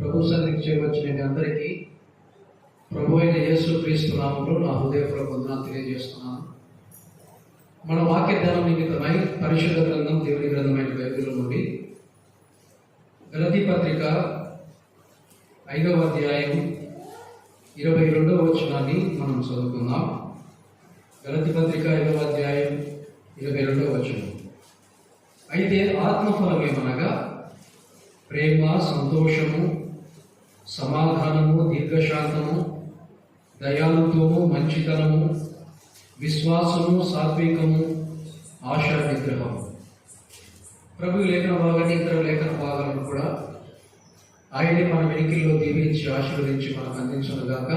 ప్రభు సన్నిధికి చేరవచ్చిన మీ అందరికీ ప్రభు అయిన యేసుక్రీస్తు నామములో నా హృదయపూర్వక వందనాలు తెలియజేస్తున్నాను. మన వాక్య ధ్యానం నిమిత్తమై పరిశుద్ధ గ్రంథం, దేవుని గ్రంథమైన బైబిల్ నుండి గలతీ పత్రిక 5వ అధ్యాయం 22వ వచనాన్ని మనం చదువుకుందాం. గలతీ పత్రిక 5వ అధ్యాయం 22వ వచనం. అయితే ఆత్మఫలం ఏమనగా ప్రేమ, సంతోషము, సమాధానము, దీర్ఘశాంతము, దయాళుత్వము, మంచితనము, విశ్వాసము, సాత్వికము, ఆశా నిగ్రహము. ప్రభు లేఖన భాగాన్ని, ఇతర లేఖన భాగాలను కూడా ఆయనే మన వెనుకల్లో దీవించి ఆశీర్వదించి మనకు అందించునుగాక.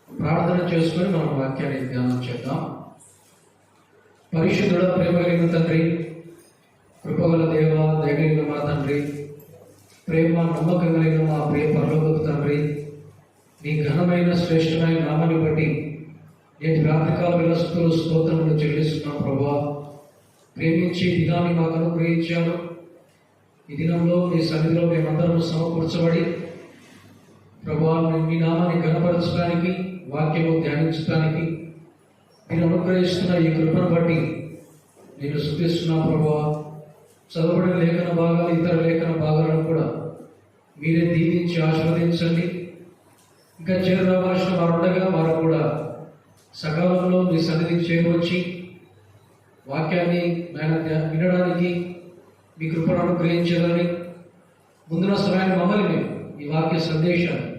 ప్రార్థన చేసుకొని మనం వాక్యాన్ని ధ్యానం చేద్దాం. పరిశుద్ధుడ, ప్రేమ కలిగిన తండ్రి, కృపగల దేవ, దయగలిగిన మా తండ్రి, ప్రేమ నమ్మకం కలిగిన మా ప్రియ పరలోకపు తండ్రి, నీ ఘనమైన శ్రేష్టమైన నామాన్ని బట్టి నేటి రాత్రికాల విలస్తులు స్తోత్రములు చెల్లిస్తున్నాం. ప్రభా, ప్రేమించి దినాన్ని మాకు అనుగ్రహించాను. ఈ దినంలో నీ సన్నిధిలో మేమందరం సమకూర్చబడి ప్రభా, మీ నామాన్ని ఘనపరచడానికి, వాక్యము ధ్యానించడానికి మీరు అనుగ్రహిస్తున్న ఈ కృపను బట్టి నేను స్తుతిస్తున్నాను. ప్రభా, చదవబడిన లేఖన భాగాలు, ఇతర లేఖన భాగాలను కూడా మీరే దీవించి ఆశీర్వదించండి. ఇంకా చేరురావాల్సిన వారు ఉండగా వారు కూడా సకాలంలో మీ సన్నిధికి చేరువచ్చి వాక్యాన్ని వినడానికి మీ కృపను అనుగ్రహించాలని ముందున సమయాన్ని మమ్మల్ని ఈ వాక్య సందేశాన్ని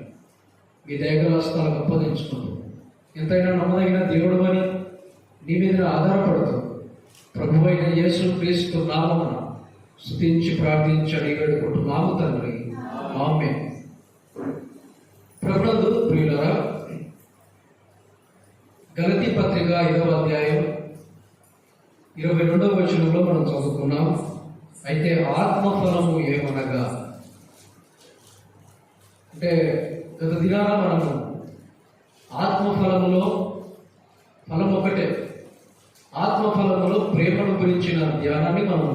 మీ దయగల హస్తాలకు అప్పగించుకుంటూ ఎంతైనా నమ్మదగిన దేవుడు అని నీ మీద ఆధారపడుతూ ప్రభు అయిన యేసుక్రీస్తు నామమున స్తుతించి ప్రార్థించి అడిగడుకుంటున్నాము తండ్రి, ఆమేన్. ప్రభునందు ప్రియులారా, గలతీ పత్రిక 5వ అధ్యాయం 22వ వచనంలో మనం చదువుకున్నాం. అయితే ఆత్మఫలము ఏమనగా, అంటే గత దినాన మనము ఆత్మఫలములో ఫలం ఒకటే, ఆత్మఫలములో ప్రేమను గురించిన ధ్యానాన్ని మనం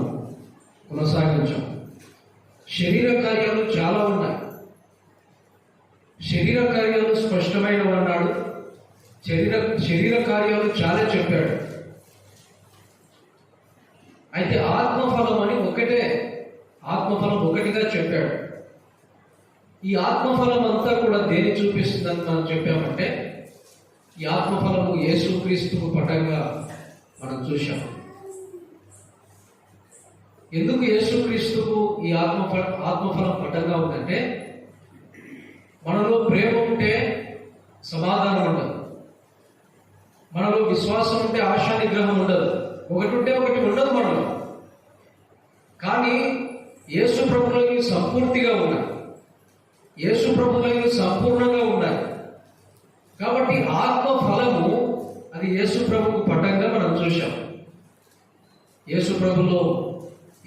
కొనసాగించాం. శరీర కార్యాలు చాలా ఉన్నాయి. శరీర కార్యాలు స్పష్టమైన అన్నాడు, శరీర కార్యాలు చాలా చెప్పాడు. అయితే ఆత్మఫలం అని ఒకటే, ఆత్మఫలం ఒకటిగా చెప్పాడు. ఈ ఆత్మఫలం అంతా కూడా దేని చూపిస్తుందని మనం చెప్పామంటే, ఈ ఆత్మఫలము యేసుక్రీస్తుకు పటంగా మనం చూశాం. ఎందుకు యేసుక్రీస్తుకు ఈ ఆత్మఫలం పటంగా ఉందంటే, మనలో ప్రేమ ఉంటే సమాధానం ఉండదు, మనలో విశ్వాసం ఉంటే ఆశా నిగ్రహం ఉండదు, ఒకటి ఉంటే ఒకటి ఉండదు మనలో. కానీ యేసు ప్రభువులో ఇవి సంపూర్తిగా ఉన్నాయి, యేసు ప్రభువులో ఇవి సంపూర్ణంగా ఉన్నాయి. కాబట్టి ఆత్మఫలము అది యేసు ప్రభువుకు పటంగా మనం చూశాం. యేసు ప్రభులో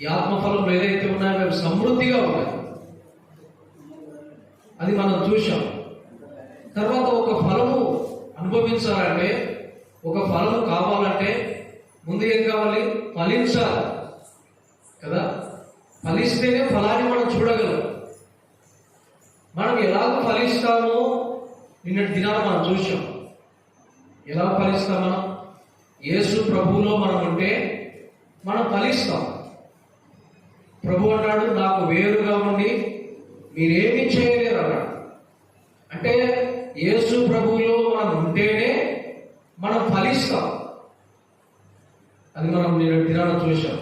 ఈ ఆత్మఫలం ఏదైతే ఉన్నాయో అవి సమృద్ధిగా ఉన్నాయి, అది మనం చూశాం. తర్వాత ఒక ఫలము అనుభవించాలంటే, ఒక ఫలము కావాలంటే ముందు ఏం కావాలి? ఫలించాలి కదా. ఫలిస్తేనే ఫలాన్ని మనం చూడగలం. మనం ఎలాగ ఫలిస్తామో నిన్నటి దినాలు మనం చూసాం. ఎలా ఫలిస్తాం? మనం యేసు ప్రభువులో మనం ఉంటే మనం ఫలిస్తాం. ప్రభు అన్నాడు, నాకు వేరుగా ఉండి మీరేమీ చేయలేరు అన్నాడు. అంటే యేసు ప్రభువులో మనం ఉంటేనే మనం ఫలిస్తాం. అది మనం నేను దినాన చూశాం.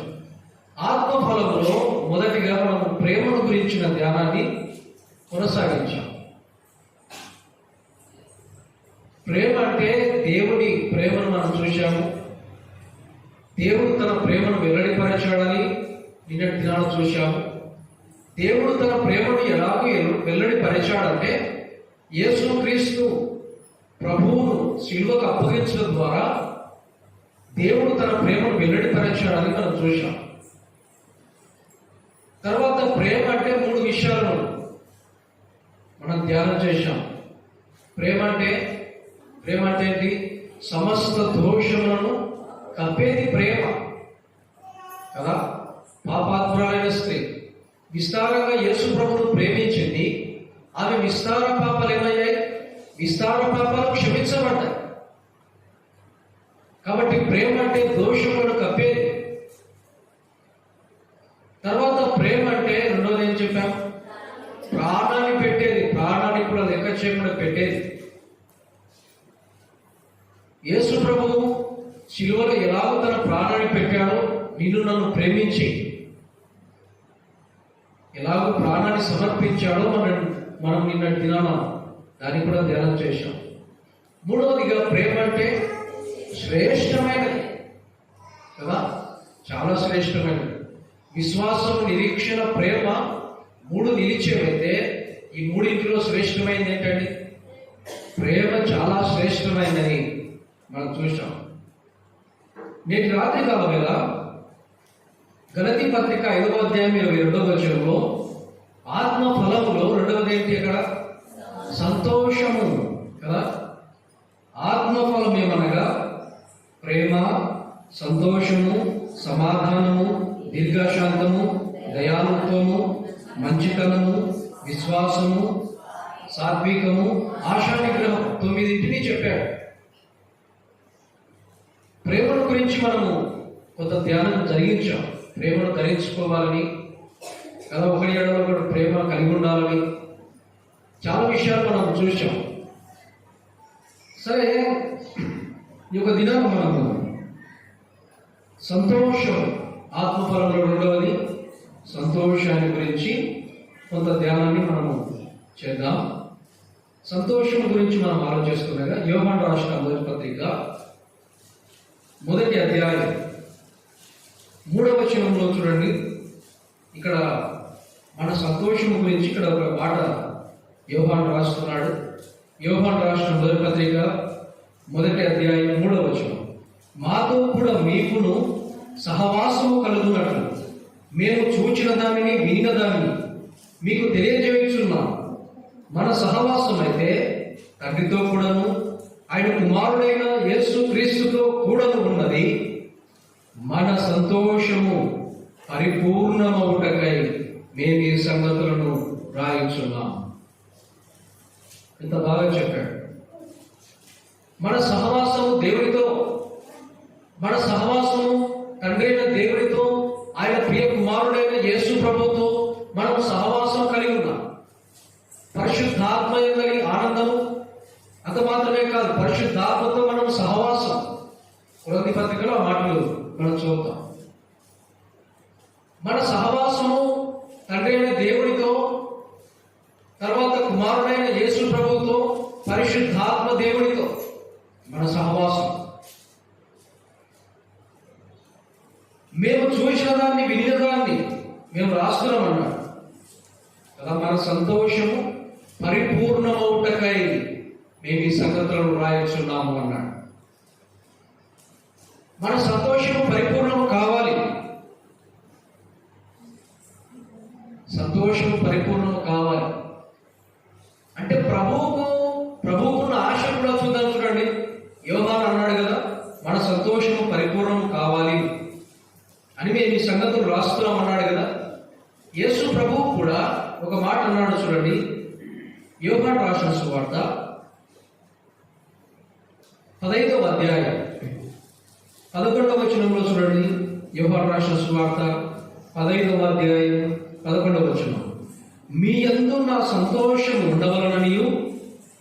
ఆత్మఫలములో మొదటిగా మనం ప్రేమను గురించిన ధ్యానాన్ని కొనసాగించాం. ప్రేమ అంటే దేవుడి ప్రేమను మనం చూశాము. దేవుడు తన ప్రేమను వెల్లడిపరచాడని నిన్నటి దినాలు చూశాము. దేవుడు తన ప్రేమను ఎలాగో వెల్లడిపరిచాడంటే, యేసుక్రీస్తు ప్రభువును శిలువకు అప్పగించడం ద్వారా దేవుడు తన ప్రేమను వెల్లడిపరచాడని మనం చూశాం. తర్వాత ప్రేమ అంటే 3 విషయాలను మనం ధ్యానం చేశాం. ప్రేమ అంటే ఏంటి? సమస్త దోషములను కప్పేది ప్రేమ కదా. పాపాత్మురాలైన స్త్రీ విస్తారంగా యేసు ప్రభువును ప్రేమించింది. ఆమె విస్తార పాపాలు ఏమయ్యాయి? విస్తార పాపాలు క్షమించబడ్డాయి. కాబట్టి ప్రేమ అంటే దోషములను కప్పేది. తర్వాత ప్రేమ అంటే రెండోది ఏం చెప్పాం? ప్రాణాన్ని పెట్టేది. ప్రాణాన్ని కూడా లెక్క చేయకుండా పెట్టేది. యేసు ప్రభువు శిలువలో ఎలాగో తన ప్రాణాన్ని పెట్టాడో, నిన్ను నన్ను ప్రేమించి ఎలాగో ప్రాణాన్ని సమర్పించాడో మనం నిన్నటి దినాన దాన్ని కూడా ధ్యానం చేశాం. మూడవదిగా ప్రేమ అంటే శ్రేష్టమైనది కదా, చాలా శ్రేష్టమైనది. విశ్వాసం, నిరీక్షణ, ప్రేమ మూడు నిలిచేవైతే ఈ మూడింటిలో శ్రేష్టమైనది ఏంటండి? ప్రేమ చాలా శ్రేష్టమైనదని మనం చూసాం. నేటి రాత్రి కాలం వేళ గలతీ పత్రిక 5వ అధ్యాయం 22వ వచనంలో ఆత్మ ఫలములో రెండవది ఏంటి? అక్కడ సంతోషము కదా. ఆత్మఫలం ఏమనగా ప్రేమ, సంతోషము, సమాధానము, దీర్ఘశాంతము, దయాళుత్వము, మంచితనము, విశ్వాసము, సాత్వికము, ఆశానిగ్రహం. 9 చెప్పాడు. ప్రేమను గురించి మనము కొంత ధ్యానం జరిగించాం. ప్రేమను ధరించుకోవాలని కదా, ఒకటి ఏడవ ఒకటి ప్రేమ కలిగి ఉండాలని చాలా విషయాలు మనం చూసాం. సరే, ఈ యొక్క దినాన్ని మనము సంతోషం, ఆత్మఫలంలో రెండవది సంతోషాన్ని గురించి కొంత ధ్యానాన్ని మనము చేద్దాం. సంతోషం గురించి మనం ఆలోచిస్తున్నాగా యోహాను రాసిన మొదటి పత్రిక 1వ అధ్యాయం 3వ వచనంలో చూడండి. ఇక్కడ మన సంతోషం గురించి ఇక్కడ ఒక మాట యోహాను రాస్తున్నాడు. యోహాను రాసిన మొదటి పత్రిక 1వ అధ్యాయం 3వ వచనం, మాతో కూడా మీకును సహవాసము కలుగునట్లు మేము చూచిన దానిని వినిన దానిని మీకు తెలియజేయుచున్నాం. మన సహవాసం అయితే తండ్రితో కూడాను ఆయన కుమారుడైన యేసు క్రీస్తుతో కూడాను ఉన్నది. మన సంతోషము పరిపూర్ణమవుటకై మేము ఈ సంగతులను రాయించున్నాం. ఎంత బాగా చెప్పాడు. మన సహవాసము దేవుడితో, మన సహవాసము తండ్రి అయిన దేవుడితో, ఆయన ప్రియ కుమారుడైన యేసు ప్రభుతో మనం సహవాసం కలిగి ఉన్నాం. పరిశుద్ధాత్మ కలిగి ఆనందము, అంత మాత్రమే కాదు, పరిశుద్ధాత్మతో మనం సహవాసం. కొరింథీ పత్రికలో ఆ మాటలు మనం చూద్దాం. మన సహవాసము తండ్రి అయిన దేవుడితో, తర్వాత కుమారుడైన యేసు ప్రభుతో, పరిశుద్ధాత్మ దేవుడితో మన సహవాసం. మేము చూసిన దాన్ని వినిన దాన్ని మేము రాస్తున్నాం అన్నాడు కదా. మన సంతోషము పరిపూర్ణమవుటకై మేము ఈ సంగతులను రాయించున్నాము అన్నాడు. మన సంతోషము పరిపూర్ణము కావాలి. సంతోషము పరిపూర్ణము కావాలి అంటే ప్రభువుకున్న ఆశ కూడా చూద్దాం. చూడండి, యోహాను అన్నాడు కదా, మన సంతోషము పరిపూర్ణము కావాలి అని మేము ఈ సంగతులు రాస్తున్నాం అన్నాడు కదా. యేసు ప్రభువు కూడా ఒక మాట అన్నాడు. చూడండి, యోహాను రాసిన సువార్త 15వ అధ్యాయం 11వ వచనంలో చూడండి. యోహాను రాసిన సువార్త 15వ అధ్యాయం 11వ వచనం, మీ యందు నా సంతోషము ఉండవలననియు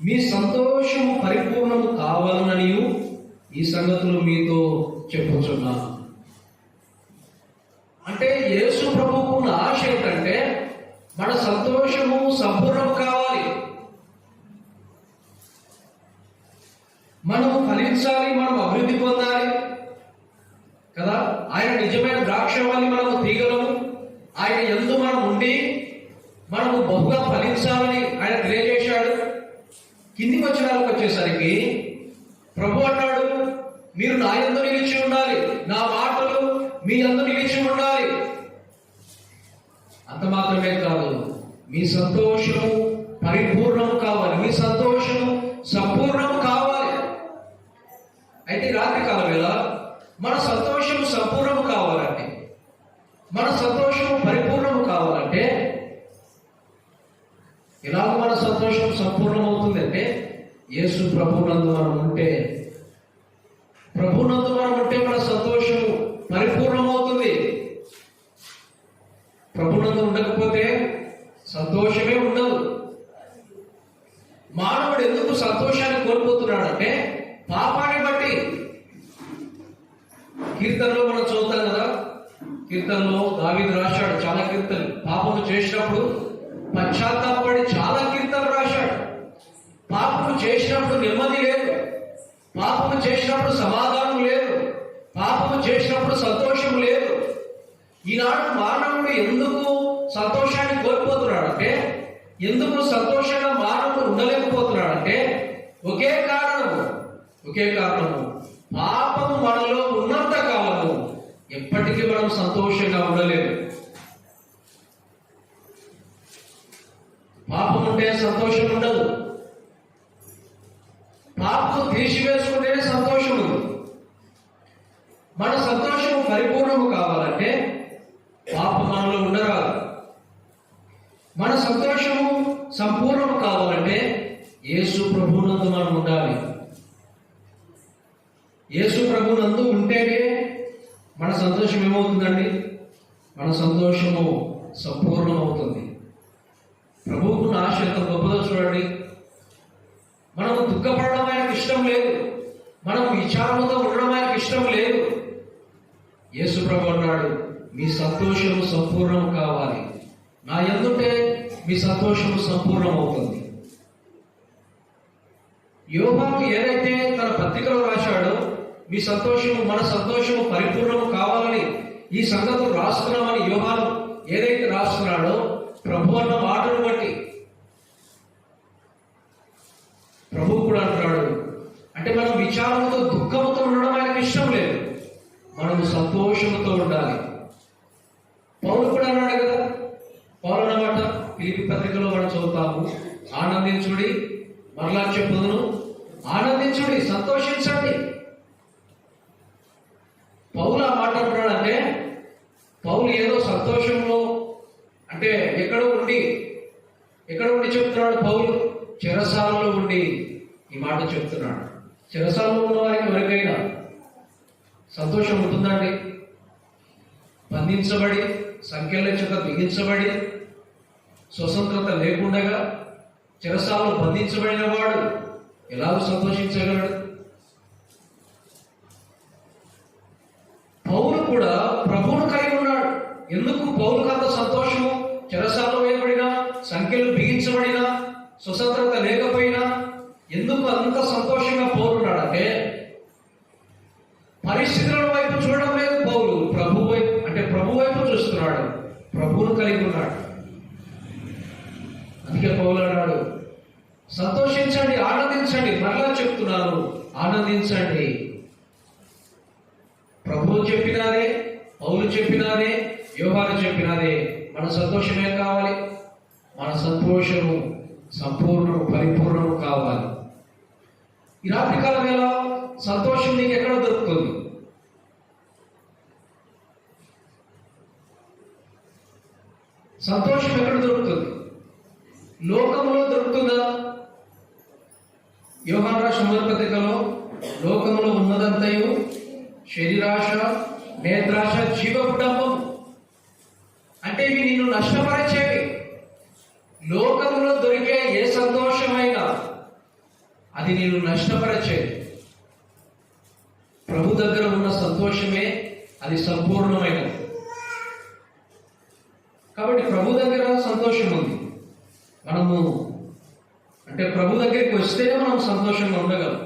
మీ సంతోషము పరిపూర్ణము కావాలననియు ఈ సంగతులు మీతో చెప్పుచున్నాను. అంటే యేసు ప్రభువుకు ఉన్న ఆశ ఏంటంటే మన సంతోషము సంపూర్ణం కావాలి, మనం ఫలించాలి, మనం అభివృద్ధి పొందాలి కదా. ఆయన నిజమైన ద్రాక్షవల్లి, మనము తీగలము. ఆయన యందు మనం ఉండి మనము బహుగా ఫలించాలని ఆయన తెలియజేశాడు. కింది వచనాలకు వచ్చేసరికి ప్రభు అన్నాడు, మీరు నా యందు నిలిచి ఉండాలి, నా మాటలు మీ యందు నిలిచి ఉండాలి. అంత మాత్రమే కాదు, మీ సంతోషము పరిపూర్ణం కావాలి, మీ సంతోషము సంపూర్ణం కావాలి. అయితే రాత్రి కాలం వేళ మన సంతోషము సంపూర్ణము కావాలంటే, మన సంతోషము పరిపూర్ణము కావాలంటే ఇలాగ మన సంతోషం సంపూర్ణమవుతుంది అంటే యేసు ప్రభునందు మనం ఉంటే, ప్రభునందు మనం ఉంటే మన సంతోషం పరిపూర్ణమవుతుంది. ప్రభునందు ఉండకపోతే సంతోషమే ఉండదు. మానవుడు ఎందుకు సంతోషాన్ని కోల్పోతున్నాడంటే పాపాన్ని బట్టి. కీర్తనలో మనం చదువుతాం కదా, కీర్తనలో దావీదు రాశాడు చాలా కీర్తనలు. పాపము చేసినప్పుడు పశ్చాత్తాపడి చాలా కీర్తనలు రాశాడు. పాపము చేసినప్పుడు నెమ్మది లేదు, పాపము చేసినప్పుడు సమాధానం లేదు, పాపము చేసినప్పుడు సంతోషం లేదు. ఈనాడు మానవుడు ఎందుకు సంతోషాన్ని కోల్పోతున్నాడంటే, ఎందుకు సంతోషంగా మానవుడు ఉండలేకపోతున్నాడంటే ఒకే కారణము పాపము మనలో ఉన్నంత కాలము ఎప్పటికీ మనం సంతోషంగా ఉండలేము. పాపం ఉంటే సంతోషం ఉండదు, పాపం తీసివేసుకుంటేనే సంతోషం ఉంది. మన సంతోషము పరిపూర్ణము కావాలంటే పాపం మనలో ఉండరాదు. మన సంతోషము సంపూర్ణము కావాలంటే యేసు ప్రభునందు మనం ఉండాలి. యేసు ప్రభునందు ఉంటేనే మన సంతోషం ఏమవుతుందండి? మన సంతోషము సంపూర్ణమవుతుంది. ప్రభువుకున్న ఆశ ఎంత గొప్పదో చూడండి. మనము దుఃఖపడడం ఆయనకు ఇష్టం లేదు, మనం విచారముతో ఉండడం ఆయనకు ఇష్టం లేదు. యేసు ప్రభు అన్నాడు, మీ సంతోషము సంపూర్ణం కావాలి, నా యందుంటే మీ సంతోషము సంపూర్ణం అవుతుంది. యోహాను ఏదైతే తన పత్రికలో రాశాడో, మీ సంతోషము మన సంతోషము పరిపూర్ణము కావాలని ఈ సంగతులు రాస్తున్నామని యోహాను ఏదైతే రాస్తున్నాడో, ప్రభు అన్న మాటను బట్టి ప్రభు కూడా అంటున్నాడు, అంటే మనం విచారంతో దుఃఖంతో ఉండడం ఆయనకు ఇష్టం లేదు, మనము సంతోషంతో ఉండాలి. పౌలు కూడా అన్నాడు కదా, పౌలు అన్నమాట ఫిలిప్పీ పత్రికలో మనం చదువుతాము, ఆనందించుడి, మరలా చెప్పుదును, ఆనందించుడి, సంతోషించండి. పౌలు ఆ మాట అంటున్నాడంటే, పౌలు ఏదో సంతోషంలో అంటే ఎక్కడ ఉండి చెప్తున్నాడు? పౌలు చెరసాలలో ఉండి ఈ మాట చెప్తున్నాడు. చెరసాలలో ఉన్న వారికి ఎవరికైనా సంతోషం ఉంటుందండి? బంధించబడి సంఖ్యల చేత బిగించబడి స్వతంత్రత లేకుండగా చెరసాలలో బంధించబడిన వాడు ఎలాగో సంతోషించగలడు? పౌలు కూడా ప్రభువును కలిగి ఉన్నాడు. ఎందుకు పౌలుకు అంత సంతోషము? చెరసాలలో వేయబడినా, సంఖ్యలు బిగించబడినా, స్వతంత్రత లేకపోయినా ఎందుకు అంత సంతోషంగా పౌలు ఉన్నాడంటే పరిస్థితుల వైపు చూడడం లేదు పౌలు, ప్రభు వైపు చూస్తున్నాడు, ప్రభువును కలిగి ఉన్నాడు. అందుకే పౌలు అన్నాడు, సంతోషించండి, ఆనందించండి. మరలా చెప్తున్నాను, ఆనందించండి. ప్రభువు చెప్పినాదే, పౌలు చెప్పినాదే, యోహాను చెప్పినాదే. మన సంతోషమే కావాలి, మన సంతోషము సంపూర్ణము పరిపూర్ణము కావాలి. ఈ రాత్రికాల వేళ సంతోషం నీకు ఎక్కడ దొరుకుతుంది? సంతోషం ఎక్కడ దొరుకుతుంది? లోకంలో దొరుకుతుందా? యోహాను రాసిన మొదటి పత్రికలో లోకంలో ఉన్నదంతయు శరీరాశ, నేత్రాశ, జీవపుటంబం, అంటే ఇవి నిన్ను నష్టపరిచేవి. లోకంలో దొరికే ఏ సంతోషమైనా అది నిన్ను నష్టపరిచేది. ప్రభు దగ్గర ఉన్న సంతోషమే అది సంపూర్ణమైనది. కాబట్టి ప్రభు దగ్గర సంతోషం ఉంది. మనము అంటే ప్రభు దగ్గరికి వస్తేనే మనం సంతోషంగా ఉండగలం.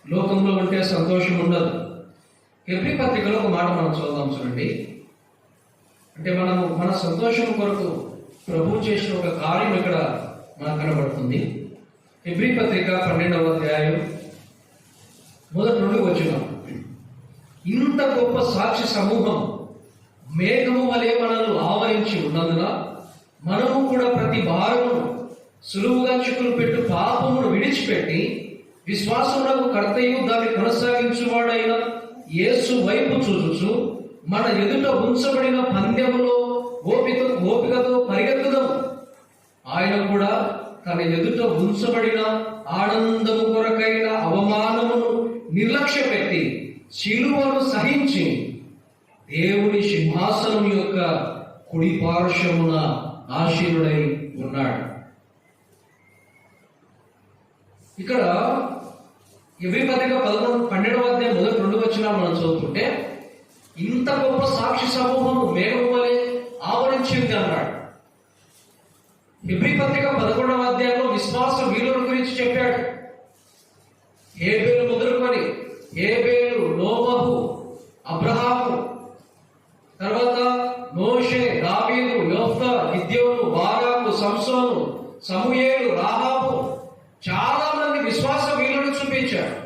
లోకంలో ఉంటే సంతోషం ఉండదు. హెబ్రీ పత్రికలో ఒక మాట మనం చదువుదాం చూడండి. అంటే మనము మన సంతోషం కొరకు ప్రభు చేసిన ఒక కార్యం ఇక్కడ మనకు కనబడుతుంది. హెబ్రీ పత్రిక 12వ అధ్యాయం మొదటి నుండి వచ్చినాం. ఇంత గొప్ప సాక్షి సమూహం మేఘము వలె మనల్ని ఆవరించి ఉన్నందున మనము కూడా ప్రతి భారము సులువుగా చిక్కులు పెట్టు పాపమును విడిచిపెట్టి విశ్వాసమునకు కర్తయు దాన్ని కొనసాగించువాడైన యేసు వైపు చూచుచు మన ఎదుట ఉంచబడిన పందెములో ఓపికతో పరిగెత్తుదాం. ఆయన కూడా తన ఎదుట ఉంచబడిన ఆనందము కొరకైన అవమానమును నిర్లక్ష్య పెట్టి శిలువను సహించి దేవుని సింహాసనం యొక్క కుడి పార్శ్వమున ఆసీనుడై ఉన్నాడు. ఇక్కడ ఎబ్రీ పత్రిక 12వ అధ్యాయం మొదటి 2 వచనాలు మనం చదువుతుంటే ఇంత గొప్ప సాక్షి సమూహము మేఘం వలె ఆవరించింది అన్నాడు. ఎబ్రీ పత్రిక 11వ అధ్యాయంలో విశ్వాస వీరుల గురించి చెప్పాడు. హేబేలు మొదలుకొని హేబేలు, నోబహు, అబ్రహాము, తర్వాత మోషే, దావీదు, యోఫ్తా, గిద్యోను, బారాకు, సంసోను, సమూయేలు, రాహాబు, చాలా మంది విశ్వాస వీరులను చూపించాడు.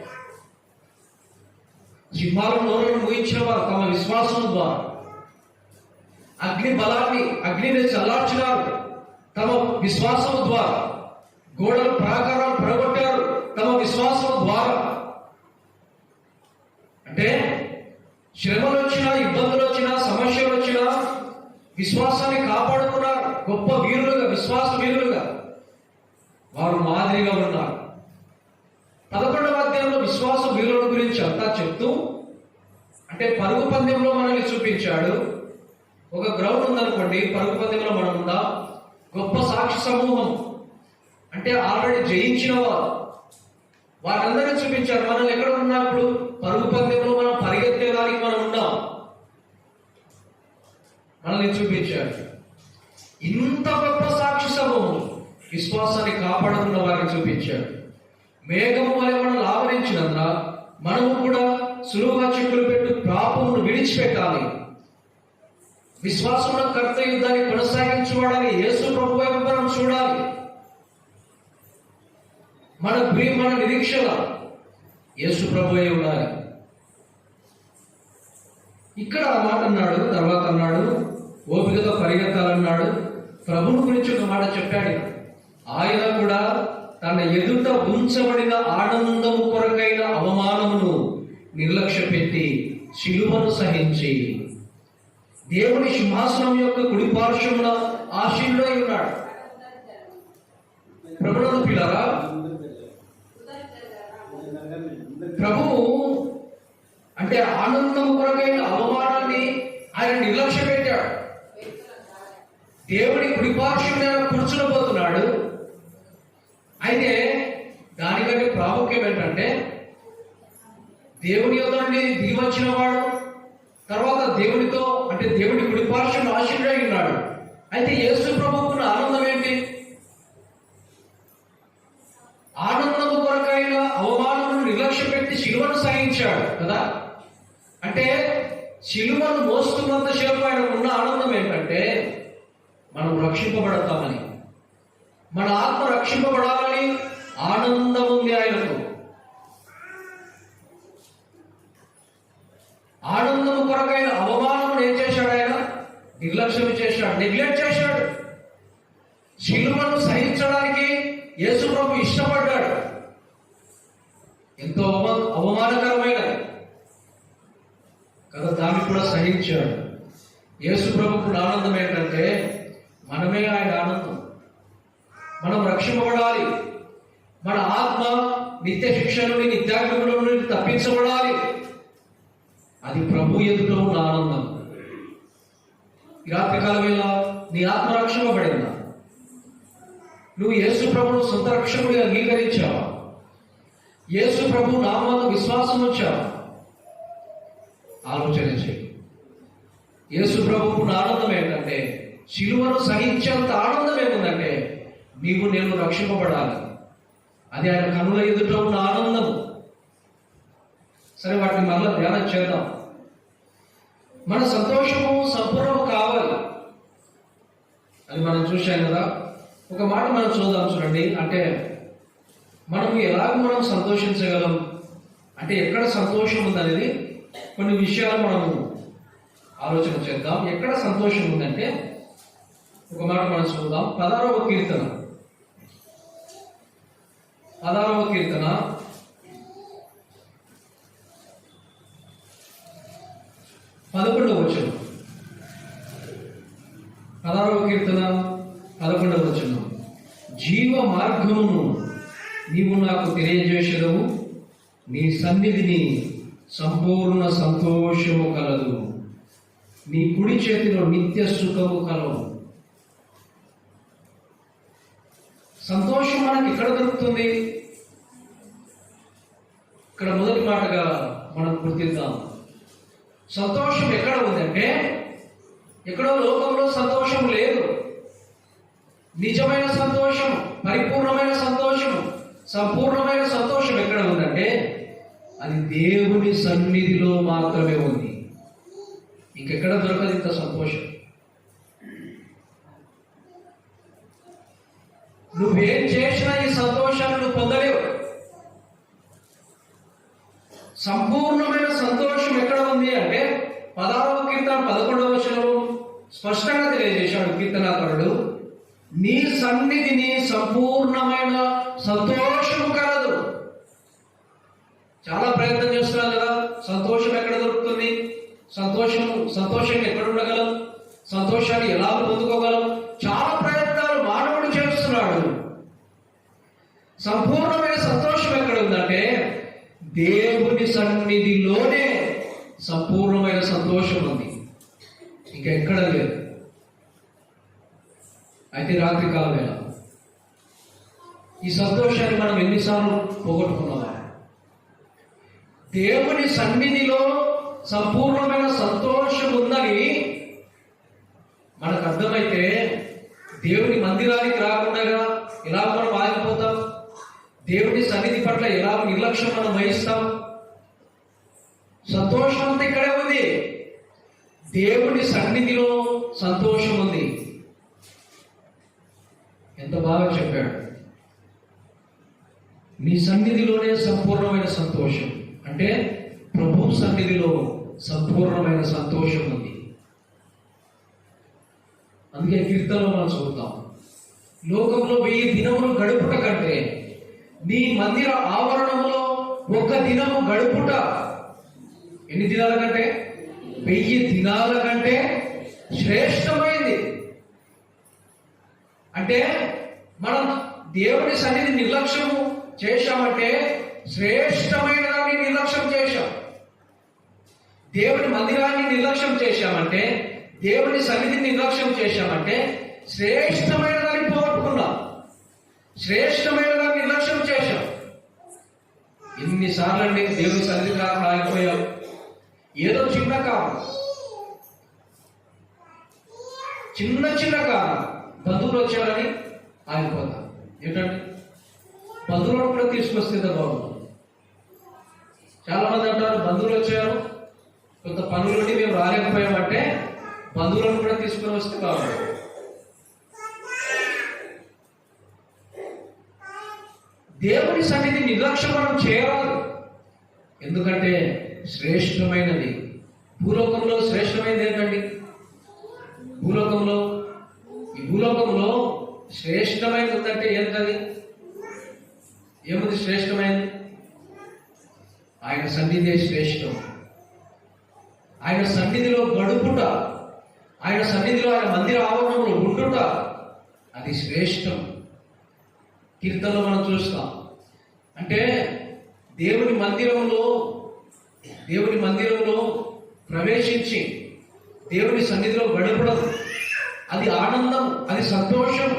సింహాల నోరులను ముగించిన వారు తమ విశ్వాసం ద్వారా అగ్నిని చల్లార్చినారు తమ విశ్వాసం ద్వారా. గోడల ప్రాకారాలు పడగొట్టారు తమ విశ్వాసం ద్వారా. అంటే శ్రమలు వచ్చినా, ఇబ్బందులు వచ్చినా, సమస్యలు వచ్చినా విశ్వాసాన్ని కాపాడుకున్నారు. గొప్ప వీరులుగా, విశ్వాస వీరులుగా వారు మాదిరిగా ఉన్నారు. 11వ అధ్యాయంలో విశ్వాస వీరుల గురించి అంతా చెప్తూ, అంటే పరుగు పందెంలో మనల్ని చూపించాడు. ఒక గ్రౌండ్ ఉందనుకోండి, పరుగు పందెంలో మనం ఉందాం. గొప్ప సాక్షి సమూహం అంటే ఆల్రెడీ జయించిన వారందరినీ చూపించారు. మనం ఎక్కడ ఉన్నప్పుడు పరుగు పందెంలో మనం పరిగెత్తేదానికి మనం ఉన్నాం, మనల్ని చూపించాడు. ఇంత గొప్ప సాక్షి సమూహం విశ్వాసాన్ని కాపాడుకున్న వారిని చూపించాడు. మేఘము వలె మనం ఆవరించినందున మనము కూడా సులువుగా చిక్కులు పెట్టు పాపమును విడిచిపెట్టాలి. విశ్వాసమున కర్త యుద్ధాన్ని కొనసాగించువాడని యేసు ప్రభు వైపు మనం చూడాలి. మన నిరీక్షణ యేసు ప్రభు అయి ఉండాలి. ఇక్కడ ఆ మాట అన్నాడు. తర్వాత అన్నాడు ఓపికతో పరిగెత్తాలన్నాడు. ప్రభుని గురించి ఒక మాట చెప్పాడు. ఆయన కూడా తన ఎదుట ఉంచబడిన ఆనందము కొరకైన అవమానమును నిర్లక్ష్య పెట్టి శిలువను సహించి దేవుని సింహాసనం యొక్క కుడి పార్శ్వమున ఆసీనుడై ఉన్నాడు. ప్రభువును పిల్లరా, ప్రభువు అంటే ఆనందం కొరకైన అవమానాన్ని ఆయన నిర్లక్ష్య పెట్టాడు. దేవుడి కుడి పార్శ్వమున కూర్చునబోతున్నాడు. అయితే దానికంటే ప్రాముఖ్యం ఏంటంటే దేవుని యొద్ద నుండి దిగి వచ్చిన వాడు, తర్వాత దేవునితో అంటే దేవుడి కుడి పార్శ్వమున ఆసీనుడై ఉన్నాడు. అయితే యేసు ప్రభువుకున్న ఆనందం ఏంటి? ఆనందము కొరకైన అవమానమును నిర్లక్ష్య పెట్టి శిలువను సహించాడు కదా. అంటే శిలువను మోస్తున్నంతసేపు ఆయన ఉన్న ఆనందం ఏంటంటే మనం రక్షింపబడతామని, మన ఆత్మ రక్షింపబడాలని ఆనందం ఉంది ఆయనకు. ఆనందము కొరకైన అవమానమును ఏం చేశాడు? ఆయన నిర్లక్ష్యం చేశాడు, నెగ్లెక్ట్ చేశాడు. శిలువను సహించడానికి యేసు ప్రభు ఇష్టపడ్డాడు. ఎంతో అవమానకరమైనది కదా, దాన్ని కూడా సహించాడు. యేసు ప్రభుకు ఆనందం ఏంటంటే మనమే ఆయన ఆనందం. మనం రక్షింపబడాలి, మన ఆత్మ నిత్య శిక్ష నుండి, నిత్యాగ్నిలో నుండి తప్పించబడాలి. అది ప్రభు ఎదుట ఉన్న ఆనందం. ఈ రాత్రికాల వేళ నీ ఆత్మ రక్షింపబడిందా? నువ్వు యేసు ప్రభును సొంత రక్షకుడిగా అంగీకరించావా? యేసు ప్రభు నామందు విశ్వాసం వచ్చావా? ఆలోచన చేయి. యేసు ప్రభుకు ఆనందం ఏంటంటే శిలువను సహించేంత ఆనందం ఏముందంటే నేను రక్షింపబడాలి. అది ఆయన కన్నుల ఎదుట ఉన్న ఆనందం. సరే, వాటిని మళ్ళీ ధ్యానం చేద్దాం. మన సంతోషము సంపూర్ణము కావాలి అది మనం చూశాం కదా. ఒక మాట మనం చూద్దాం, చూడండి. అంటే మనం సంతోషించగలం అంటే ఎక్కడ సంతోషం ఉందనేది కొన్ని విషయాలు మనము ఆలోచన చేద్దాం. ఎక్కడ సంతోషం ఉందంటే ఒక మాట మనం చూద్దాం. 16వ కీర్తన 11వ కీర్తన 11వ వచనం. 16వ కీర్తన 11వ వచనం. జీవ మార్గమును నీవు నాకు తెలియజేసెదవు. నీ సన్నిధిని సంపూర్ణ సంతోషము కలదు. నీ కుడి చేతిలో నిత్య సుఖము కలవు. సంతోషం మనకి ఎక్కడ దొరుకుతుంది? ఇక్కడ మొదటి మాటగా మనం గుర్తిద్దాం. సంతోషం ఎక్కడ ఉందంటే, ఎక్కడో లోకంలో సంతోషం లేదు. నిజమైన సంతోషం, పరిపూర్ణమైన సంతోషం, సంపూర్ణమైన సంతోషం ఎక్కడ ఉందంటే అది దేవుని సన్నిధిలో మాత్రమే ఉంది. ఇంకెక్కడ దొరకదు ఇంత సంతోషం. నువ్వేం చేసినా ఈ సంతోషాన్ని నువ్వు పొందలేవు. సంపూర్ణమైన సంతోషం ఎక్కడ ఉంది అంటే 16వ కీర్తన 11వ వచనం స్పష్టంగా తెలియజేశాడు కీర్తనాకారుడు. నీ సన్నిధిని సంపూర్ణమైన సంతోషము కలదు. చాలా ప్రయత్నం చేస్తున్నాం కదా, సంతోషం ఎక్కడ దొరుకుతుంది, సంతోషంగా ఎక్కడ ఉండగలం, సంతోషాన్ని ఎలా పొందుకోగలం, చాలా ప్రయత్నాలు మానవుడు చేస్తున్నాడు. సంపూర్ణమైన సంతోషం ఎక్కడ ఉందంటే దేవుని సన్నిధిలోనే సంపూర్ణమైన సంతోషం ఉంది, ఇంకెక్కడ లేదు. అయితే రాత్రి కాల వేళ ఈ సంతోషాన్ని మనం ఎన్నిసార్లు పోగొట్టుకున్నామా? దేవుని సన్నిధిలో సంపూర్ణమైన సంతోషం ఉందని మనకు అర్థమైతే దేవుని మందిరానికి రాకుండా ఎలా మనం ఆగిపోతాం? దేవుని సన్నిధి పట్ల ఎలా నిర్లక్ష్యం మనం వహిస్తాం? సంతోషం అంతా ఇక్కడే ఉంది. దేవుని సన్నిధిలో సంతోషం ఉంది. ఎంత బాగా చెప్పాడు. నీ సన్నిధిలోనే సంపూర్ణమైన సంతోషం అంటే ప్రభు సన్నిధిలో సంపూర్ణమైన సంతోషం ఉంది. అందుకే కీర్తనలో మనం చూద్దాం, లోకంలో 1000 దినములు గడుపుట కంటే నీ మందిర ఆవరణంలో 1 దినము గడుపుట ఎన్ని దినాల కంటే 1000 దినాల కంటే శ్రేష్టమైంది. అంటే మనం దేవుని సన్నిధి నిర్లక్ష్యము చేశామంటే శ్రేష్టమైన దాన్ని నిర్లక్ష్యం చేశాం. దేవుని మందిరాన్ని నిర్లక్ష్యం చేశామంటే, దేవుని సన్నిధిని నిర్లక్ష్యం చేశామంటే శ్రేష్టమైన దాన్ని పోగొట్టుకున్నాం, శ్రేష్టమైన దాన్ని నిర్లక్ష్యం చేశాం. ఎన్నిసార్లు అండి దేవుని సన్నిధి ఆగిపోయాం. ఏదో చిన్న కారణం, చిన్న కారణం, బంధువులు వచ్చారని ఆగిపోతాం. ఏంటంటే బంధువులను కూడా తీసుకొస్తే బాగుంది. చాలా మంది అంటారు బంధువులు వచ్చారు, కొంత పనుల నుండి మేము రాలేకపోయామంటే బంధువులను కూడా తీసుకుని వస్తే బాగుంది. దేవుని సన్నిధి నిర్లక్ష్యం మనం చేయరాదు. ఎందుకంటే శ్రేష్టమైనది. భూలోకంలో శ్రేష్టమైనది ఏంటండి? ఈ భూలోకంలో శ్రేష్టమైనది ఉందంటే ఏంటది? ఏముంది శ్రేష్టమైనది? ఆయన సన్నిధే శ్రేష్టం. ఆయన సన్నిధిలో గడుపుట, ఆయన సన్నిధిలో ఆయన మందిర ఆవరణంలో ఉండుట అది శ్రేష్టం. కీర్తనలో మనం చూస్తాం. అంటే దేవుని మందిరంలో ప్రవేశించి దేవుని సన్నిధిలో గడపడం అది ఆనందం, అది సంతోషం.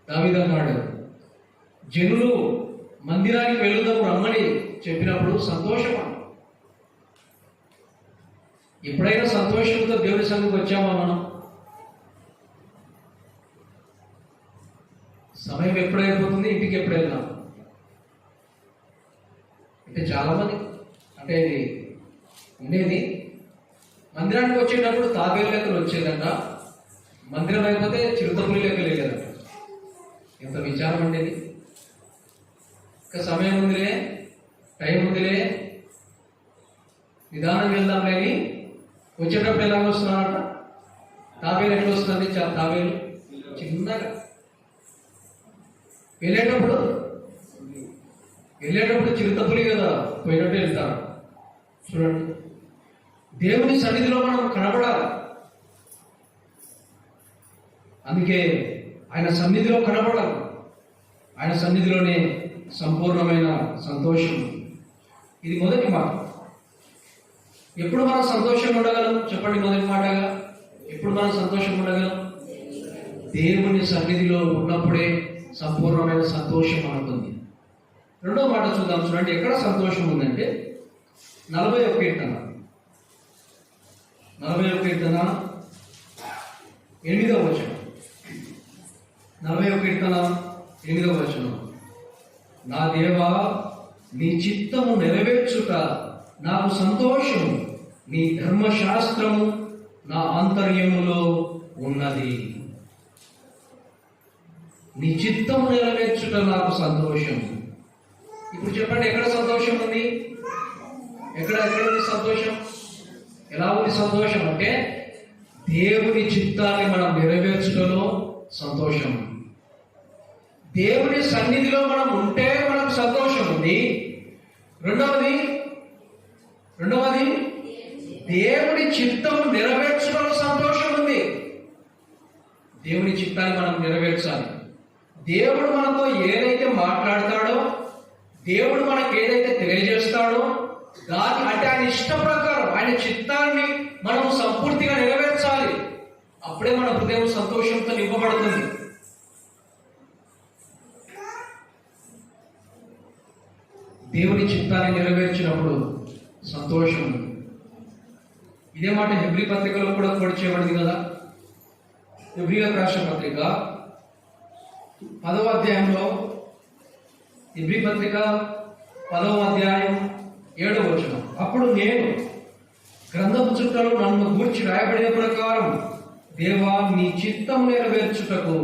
దావీదు అన్నాడు, జనులు మందిరానికి వెళుదాం రమ్మని చెప్పినప్పుడు సంతోషం. ఎప్పుడైనా సంతోషంతో దేవుని సన్నిధికి వచ్చామా మనం? సమయం ఎప్పుడైపోతుంది, ఇంటికి ఎప్పుడు వెళ్దాం అంటే చాలా మంది అంటే ఇది ఉండేది. మందిరానికి వచ్చేటప్పుడు తాబేలు లెక్కలు వచ్చేదంట, మందిరం అయిపోతే చిరుతపులి లెక్కలు లేదంట. ఎంత విచారం ఉండేది. ఇంకా సమయం ఉందిలే, టైం ఉందిలే, నిదానం వెళ్దాం లేని వచ్చేటప్పుడు ఎలా వస్తున్నారంట. తాబేలు ఎట్లా వస్తుంది? తాబేలు చిన్నగా వెళ్ళేటప్పుడు చిరుతపులి కదా పోయినట్టు వెళ్తారు. చూడండి, దేవుని సన్నిధిలో మనం కనబడాలి. అందుకే ఆయన సన్నిధిలో కనబడాలి. ఆయన సన్నిధిలోనే సంపూర్ణమైన సంతోషం. ఇది మొదటి మాట. ఎప్పుడు మనం సంతోషంగా ఉండగలం చెప్పండి? మొదటి మాటగా ఎప్పుడు మనం సంతోషంగా ఉండగలం? దేవుని సన్నిధిలో ఉన్నప్పుడే సంపూర్ణమైన సంతోషం మనకుంది. రెండో మాట చూద్దాం. చూడండి, ఎక్కడ సంతోషం ఉందంటే 41 కీర్తన 8వ వచనం. 41 కీర్తన 8వ వచనం. నా దేవా, నీ చిత్తము నెరవేర్చుట నాకు సంతోషము, నీ ధర్మశాస్త్రము నా ఆంతర్యములో ఉన్నది. నీ చిత్తము నెరవేర్చుట నాకు సంతోషం. ఇప్పుడు చెప్పండి, ఎక్కడ సంతోషం ఉంది? ఎక్కడ ఉంది సంతోషం? ఎలా ఉంది సంతోషం అంటే దేవుని చిత్తాన్ని మనం నెరవేర్చడంలో సంతోషం. దేవుని సన్నిధిలో మనం ఉంటే మనకు సంతోషం ఉంది. రెండవది దేవుని చిత్తము నెరవేర్చడంలో సంతోషం ఉంది. దేవుని చిత్తాన్ని మనం నెరవేర్చాలి. దేవుడు మనతో ఏదైతే మాట్లాడతాడో, దేవుడు మనకు ఏదైతే తెలియజేస్తాడో దాని అంటే ఆయన ఇష్ట ప్రకారం ఆయన చిత్తాన్ని మనం సంపూర్తిగా నెరవేర్చాలి. అప్పుడే మన హృదయం సంతోషంతో నింపబడుతుంది. దేవుని చిత్తాన్ని నెరవేర్చినప్పుడు సంతోషం. ఇదే మాట హెబ్రీ పత్రికలో కూడా కోట్ చేయబడింది కదా. హెబ్రీయులకు రాసిన పత్రిక 10వ అధ్యాయంలో, హెబ్రీ పత్రిక 10వ అధ్యాయం 7వ వచనం. అప్పుడు నేను గ్రంథపు చుట్టలో నన్ను గూర్చి రాయబడిన ప్రకారం, దేవా, నీ చిత్తం నెరవేర్చుటకు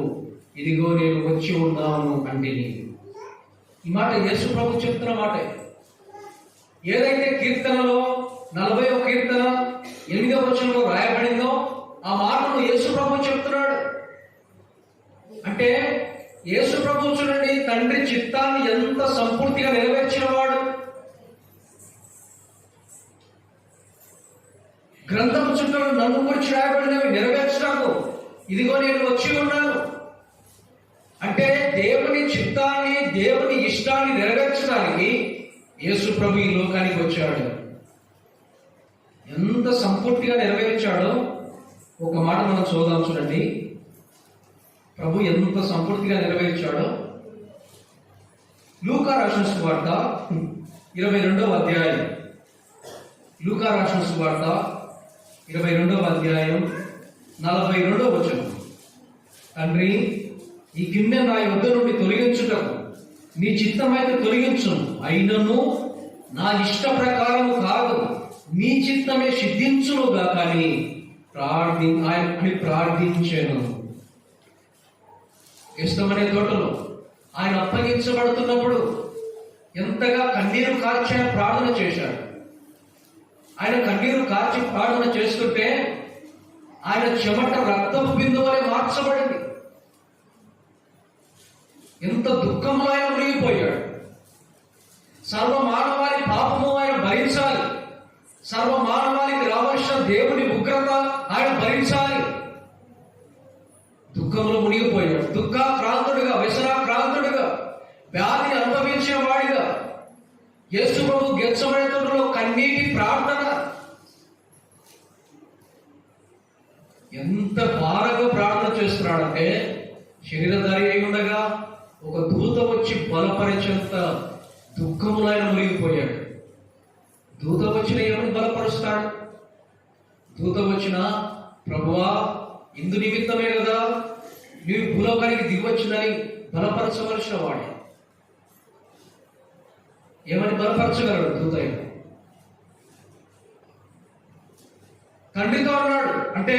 ఇదిగో నేను వచ్చి ఉన్నాను అంటిని. ఈ మాట యేసు ప్రభు చెప్తున్న మాట. ఏదైతే కీర్తనలో 40వ కీర్తన 8వ వచనంలో రాయబడిందో ఆ మాటను యేసు ప్రభు చెప్తున్నాడు. అంటే యేసు ప్రభు చూడండి, తండ్రి చిత్తాన్ని ఎంత సంపూర్తిగా నెరవేర్చిన వాడు. గ్రంథం చుట్టూ నన్ను గురించి రాయబడినవి నెరవేర్చడానికి ఇదిగో నేను వచ్చి ఉన్నాను అంటే దేవుని చిత్తాన్ని, దేవుని ఇష్టాన్ని నెరవేర్చడానికి యేసు ప్రభు ఈ లోకానికి వచ్చాడు. ఎంత సంపూర్తిగా నెరవేర్చాడో ఒక మాట మనం చూద్దాం. చూడండి, ప్రభు ఎంత సంపూర్తిగా నెరవేర్చాడో. లూకా రాసిన సువార్త 22వ అధ్యాయం. లూకా రాసిన సువార్త 22వ అధ్యాయం 42వ వచనం. తండ్రి, ఈ గిన్నె నా యొద్ద నుండి తొలగించుటకు నీ చిత్తమైతే తొలగించును, అయినను నా ఇష్ట ప్రకారము కాదు, నీ చిత్తమే సిద్ధించునుగా కానీ ప్రార్థించాను. ఇష్టమనే తోటలో ఆయన అప్పగించబడుతున్నప్పుడు ఎంతగా కన్నీరు కార్చి ఆయన ప్రార్థన చేశాడు. ఆయన కన్నీరు కార్చి ప్రార్థన చేస్తుంటే ఆయన చెమట రక్తపు బిందువులే మార్చబడింది. ఎంత దుఃఖంలో ఆయన మునిగిపోయాడు. సర్వ మానవాళి పాపము ఆయన భరించాలి. సర్వ మానవాళికి రావాల్సిన దేవుని ఉగ్రత ఆయన భరించాలి. దుఃఖంలో మునిగిపోయాడు. దుఃఖాక్రాంతుడిగా, వ్యసనాక్రాంతుడిగా, వ్యాధిని అనుభవించిన వాడిగా యేసు ప్రభు గెత్సెమనే తోటలో కన్నీటి ప్రార్థన. ఎంత భారంగా ప్రార్థన చేస్తున్నాడంటే శరీరధారి అయి ఉండగా ఒక దూత వచ్చి బలపరిచేంత దుఃఖములో ఆయన మునిగిపోయాడు. దూత వచ్చిన ఏమని బలపరుస్తాడు? దూత వచ్చిన, ప్రభువా, ఇందు నిమిత్తమే కదా నీవు భూలోకానికి దిగొచ్చిందని బలపరచవలసిన వాడే. ఏమని బలపరచగలడు దూత? తండ్రితో అన్నాడు. అంటే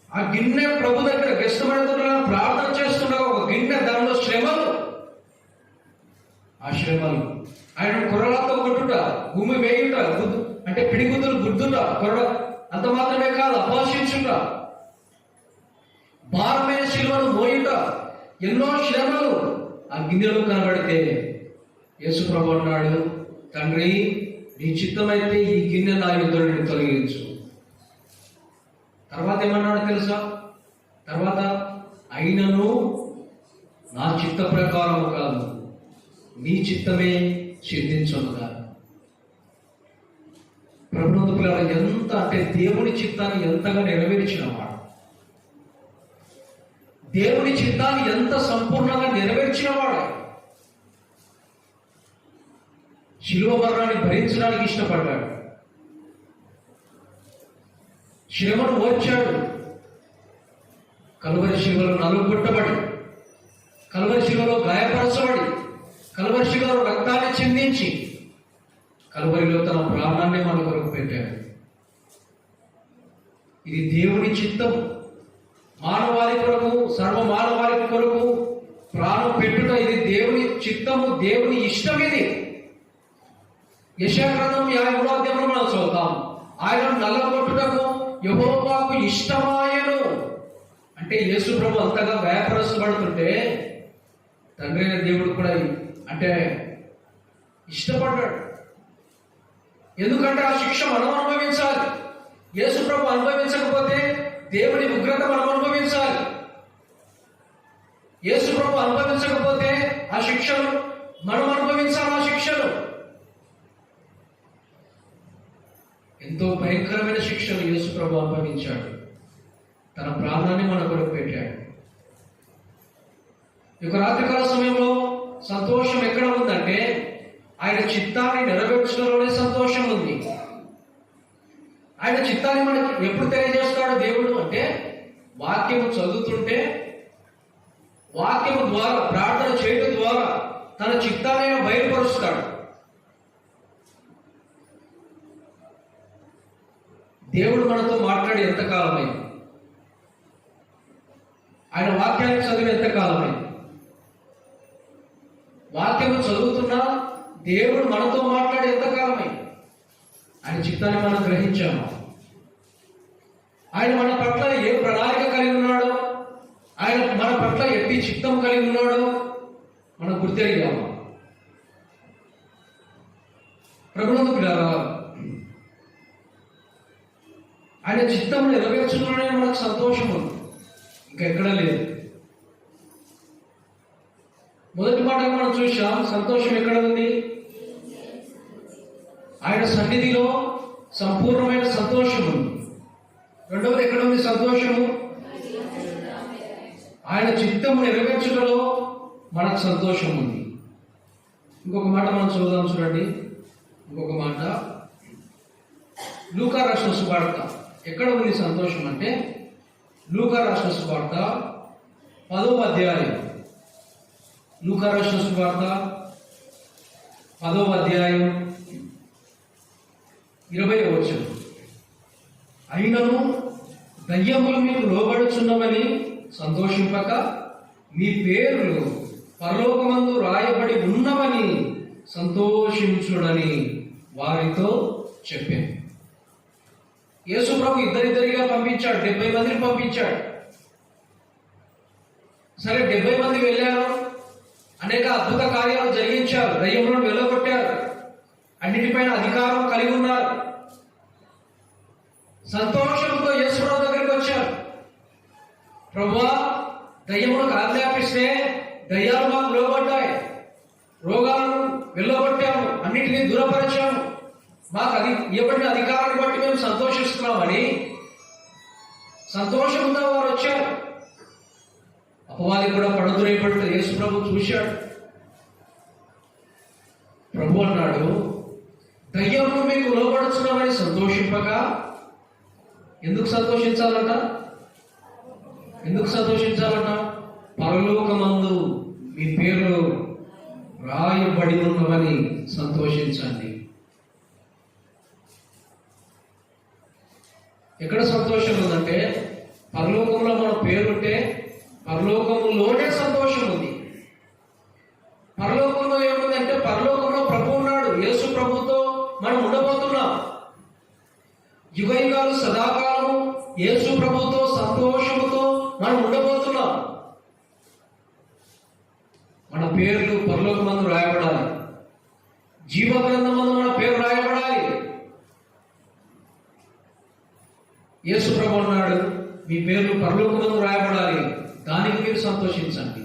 ఆ గిన్నె ప్రభు దగ్గర గెస్తమనే ప్రార్థన చేస్తుండగా ఒక గిన్నె, దానిలో శ్రమలు. ఆ శ్రమలు ఆయన కొరలతో కొట్టుట, భూమి వేయుట, అంటే పిడిగుద్దులు గుద్దుట, కొరడ అంత మాత్రమే కాదు, అపహసించుట, భారమైన శిలువను మోయుట, ఎన్నో శ్రమలు ఆ గిన్నెలో కనబడితే యేసు ప్రభు అన్నాడు, తండ్రి, నీ చిత్తమైతే ఈ గిన్నె నా యుద్ధ నుండి తొలగించు. తర్వాత ఏమన్నాడు తెలుసా? తర్వాత అయినను నా చిత్త ప్రకారము కాదు, నీ చిత్తమే సిద్ధించునుగా. ప్రభునందు పిల్లలు ఎంత అంటే దేవుని చిత్తాన్ని ఎంతగా నెరవేర్చినవాడు, దేవుని చిత్తాన్ని ఎంత సంపూర్ణంగా నెరవేర్చినవాడు. శిలువ మరణాన్ని భరించడానికి ఇష్టపడ్డాడు, శ్రమను ఓర్చాడు. కలువరి శిలువలో నలుగొట్టబడి, కలువరి శిలువలో గాయపరచబడి, కలువరి శిలువలో రక్తాన్ని చిందించి, కలువరిలో తన ప్రాణాన్ని మన కొరకు పెట్టాడు. ఇది దేవుని చిత్తం. మానవాళి కొరకు, సర్వ మానవాళి కొరకు ప్రాణం పెట్టుట ఇది దేవుని చిత్తము, దేవుని ఇష్టం. ఇది యెషయా గ్రంథం 53వ అధ్యాయంలో మనం చదువుతాం. ఆయన నల్లగొట్టుటకు యెహోవాకు ఇష్టమాయెను. అంటే యేసు ప్రభు అంతగా వ్యాపరసపడుతుంటే తండ్రి అయిన దేవుడు కూడా అంటే ఇష్టపడ్డాడు. ఎందుకంటే ఆ శిక్ష మనం అనుభవించాలి. యేసు ప్రభు అనుభవించకపోతే దేవుని ఉగ్రత మనం అనుభవించాలి. యేసు ప్రభు అనుభవించకపోతే ఆ శిక్షను మనం అనుభవించాలి. ఆ శిక్షను ఎంతో భయంకరమైన శిక్షను యేసు ప్రభు అనుభవించాడు. తన ప్రాణాన్ని మన కొరకు పెట్టాడు. ఈ రాత్రికాల సమయంలో సంతోషం ఎక్కడ ఉందంటే ఆయన చిత్తాన్ని నెరవేర్చడంలోనే సంతోషం ఉంది. ఆయన చిత్తాన్ని మనకి ఎప్పుడు తెలియజేస్తాడు దేవుడు అంటే వాక్యము చదువుతుంటే, వాక్యము ద్వారా, ప్రార్థన చేయడం ద్వారా తన చిత్తాన్ని ఆయన బయలుపరుస్తాడు. దేవుడు మనతో మాట్లాడి ఎంతకాలమైంది? ఆయన వాక్యాన్ని చదివి ఎంతకాలమైంది? వాక్యము చదువుతున్నా దేవుడు మనతో మాట్లాడి ఎంతకాలమైంది? ఆయన చిత్తాన్ని మనం గ్రహించాము. ఆయన మన పట్ల ఏ ప్రణాళిక కలిగి ఉన్నాడో, ఆయన మన పట్ల ఎట్టి చిత్తం కలిగి ఉన్నాడో మనం గుర్తెరిగాము. ప్రభునందు పిల్లారా, ఆయన చిత్తం నెరవేర్చడంలోనే మనకు సంతోషం ఉంది, ఇంకెక్కడా లేదు. మొదటి మాటగా మనం చూసాం, సంతోషం ఎక్కడ ఉంది? ఆయన సన్నిధిలో సంపూర్ణమైన సంతోషం ఉంది. రెండవది ఎక్కడ ఉంది సంతోషము? ఆయన చిత్తము నెరవేర్చడంలో మనకు సంతోషం ఉంది. ఇంకొక మాట మనం చూద్దాం, చూడండి. ఇంకొక మాట లూకా రాసిన సువార్త. ఎక్కడ ఉంది సంతోషం అంటే లూకా రాసిన సువార్త 10వ అధ్యాయం. లూకా రాసిన సువార్త 10వ అధ్యాయం 20వ వచనం. అయినను దయ్యములు మీకు లోబడుచున్నవని సంతోషింపక మీ పేర్లు పరలోకమందు రాయబడి ఉన్నవని సంతోషించుడని వారితో చెప్పాను. యేసు ప్రభు ఇద్దరిద్దరిగా పంపించాడు, 70 మందిని పంపించాడు. సరే, 70 మంది వెళ్ళారు, అనేక అద్భుత కార్యాలు జరిగించారు, దయ్యములను వెళ్ళగొట్టారు, అన్నిటిపైన అధికారం కలిగి ఉన్నారు. సంతోషంతో యేసు ప్రభు దగ్గరికి వచ్చారు. ప్రభువా, దయ్యములకు ఆజ్ఞాపిస్తే దయ్యాలు మాకు లోబడ్డాయి, రోగాలను వెళ్ళగొట్టాము, అన్నిటినీ దూరపరిచాము, మాకు అది ఇవ్వబడిన అధికారాన్ని బట్టి మేము సంతోషిస్తున్నామని సంతోషంతో వారు వచ్చారు. అపవాది కూడా పడుతున్నప్పుడు యేసు ప్రభు చూశాడు. ప్రభు అన్నాడు, దయ్యము మీకు లోబడుచున్నామని సంతోషింపక ఎందుకు సంతోషించాలట? ఎందుకు సంతోషించాలట? పరలోకమందు మీ పేర్లు రాయబడి ఉన్నవని సంతోషించండి. ఎక్కడ సంతోషం ఉందంటే పరలోకంలో మన పేరుంటే పరలోకంలోనే సంతోషం ఉంది. పరలోకంలో ఏముందంటే పరలోకంలో ప్రభు ఉన్నాడు. యేసు ప్రభుతో మనం ఉండబోతున్నాం. యుగయుగాలు సదాకాలము యేసు ప్రభుతో సంతోషముతో మనం ఉండబోతున్నాం. మన పేర్లు పరలోకమందు రాయబడాలి. జీవ గ్రంథమందు మన పేరు రాయబడాలి. యేసు ప్రభు అన్నాడు, మీ పేర్లు పరలోకమందు రాయబడాలి. మీరు సంతోషించండి.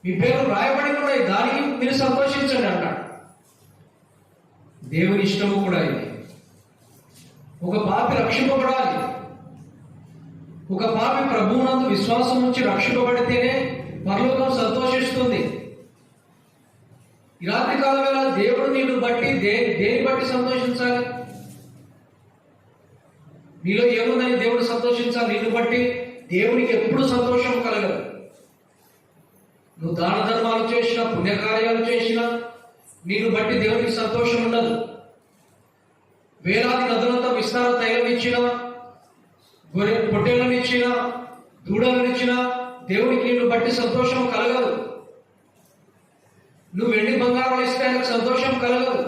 మీ పేరు రాయబడి ఉన్నాయి, దానికి మీరు సంతోషించండి అన్నాడు. దేవుని ఇష్టము కూడా ఇది. ఒక పాపి రక్షింపబడాలి. ఒక పాపి ప్రభువునందు విశ్వాసం నుంచి రక్షింపబడితేనే పరలోకం సంతోషిస్తుంది. ఈ రాత్రి కాలం వేళ దేవుడు నిన్ను బట్టి దేని బట్టి సంతోషించాలి? నీలో ఏముందని దేవుడు సంతోషించాలి? నిన్ను బట్టి దేవునికి ఎప్పుడు సంతోషం కలగదు. నువ్వు దాన ధర్మాలు చేసినా, పుణ్యకార్యాలు చేసినా నిన్ను బట్టి దేవునికి సంతోషం ఉండదు. వేలాది నదులంతా విస్తార తైలం ఇచ్చినా, గొర్రె పొట్టేలను ఇచ్చినా, దూడలను ఇచ్చినా దేవునికి నిన్ను బట్టి సంతోషం కలగదు. నువ్వు వెండి బంగారం ఇస్తే ఆయనకు సంతోషం కలగదు.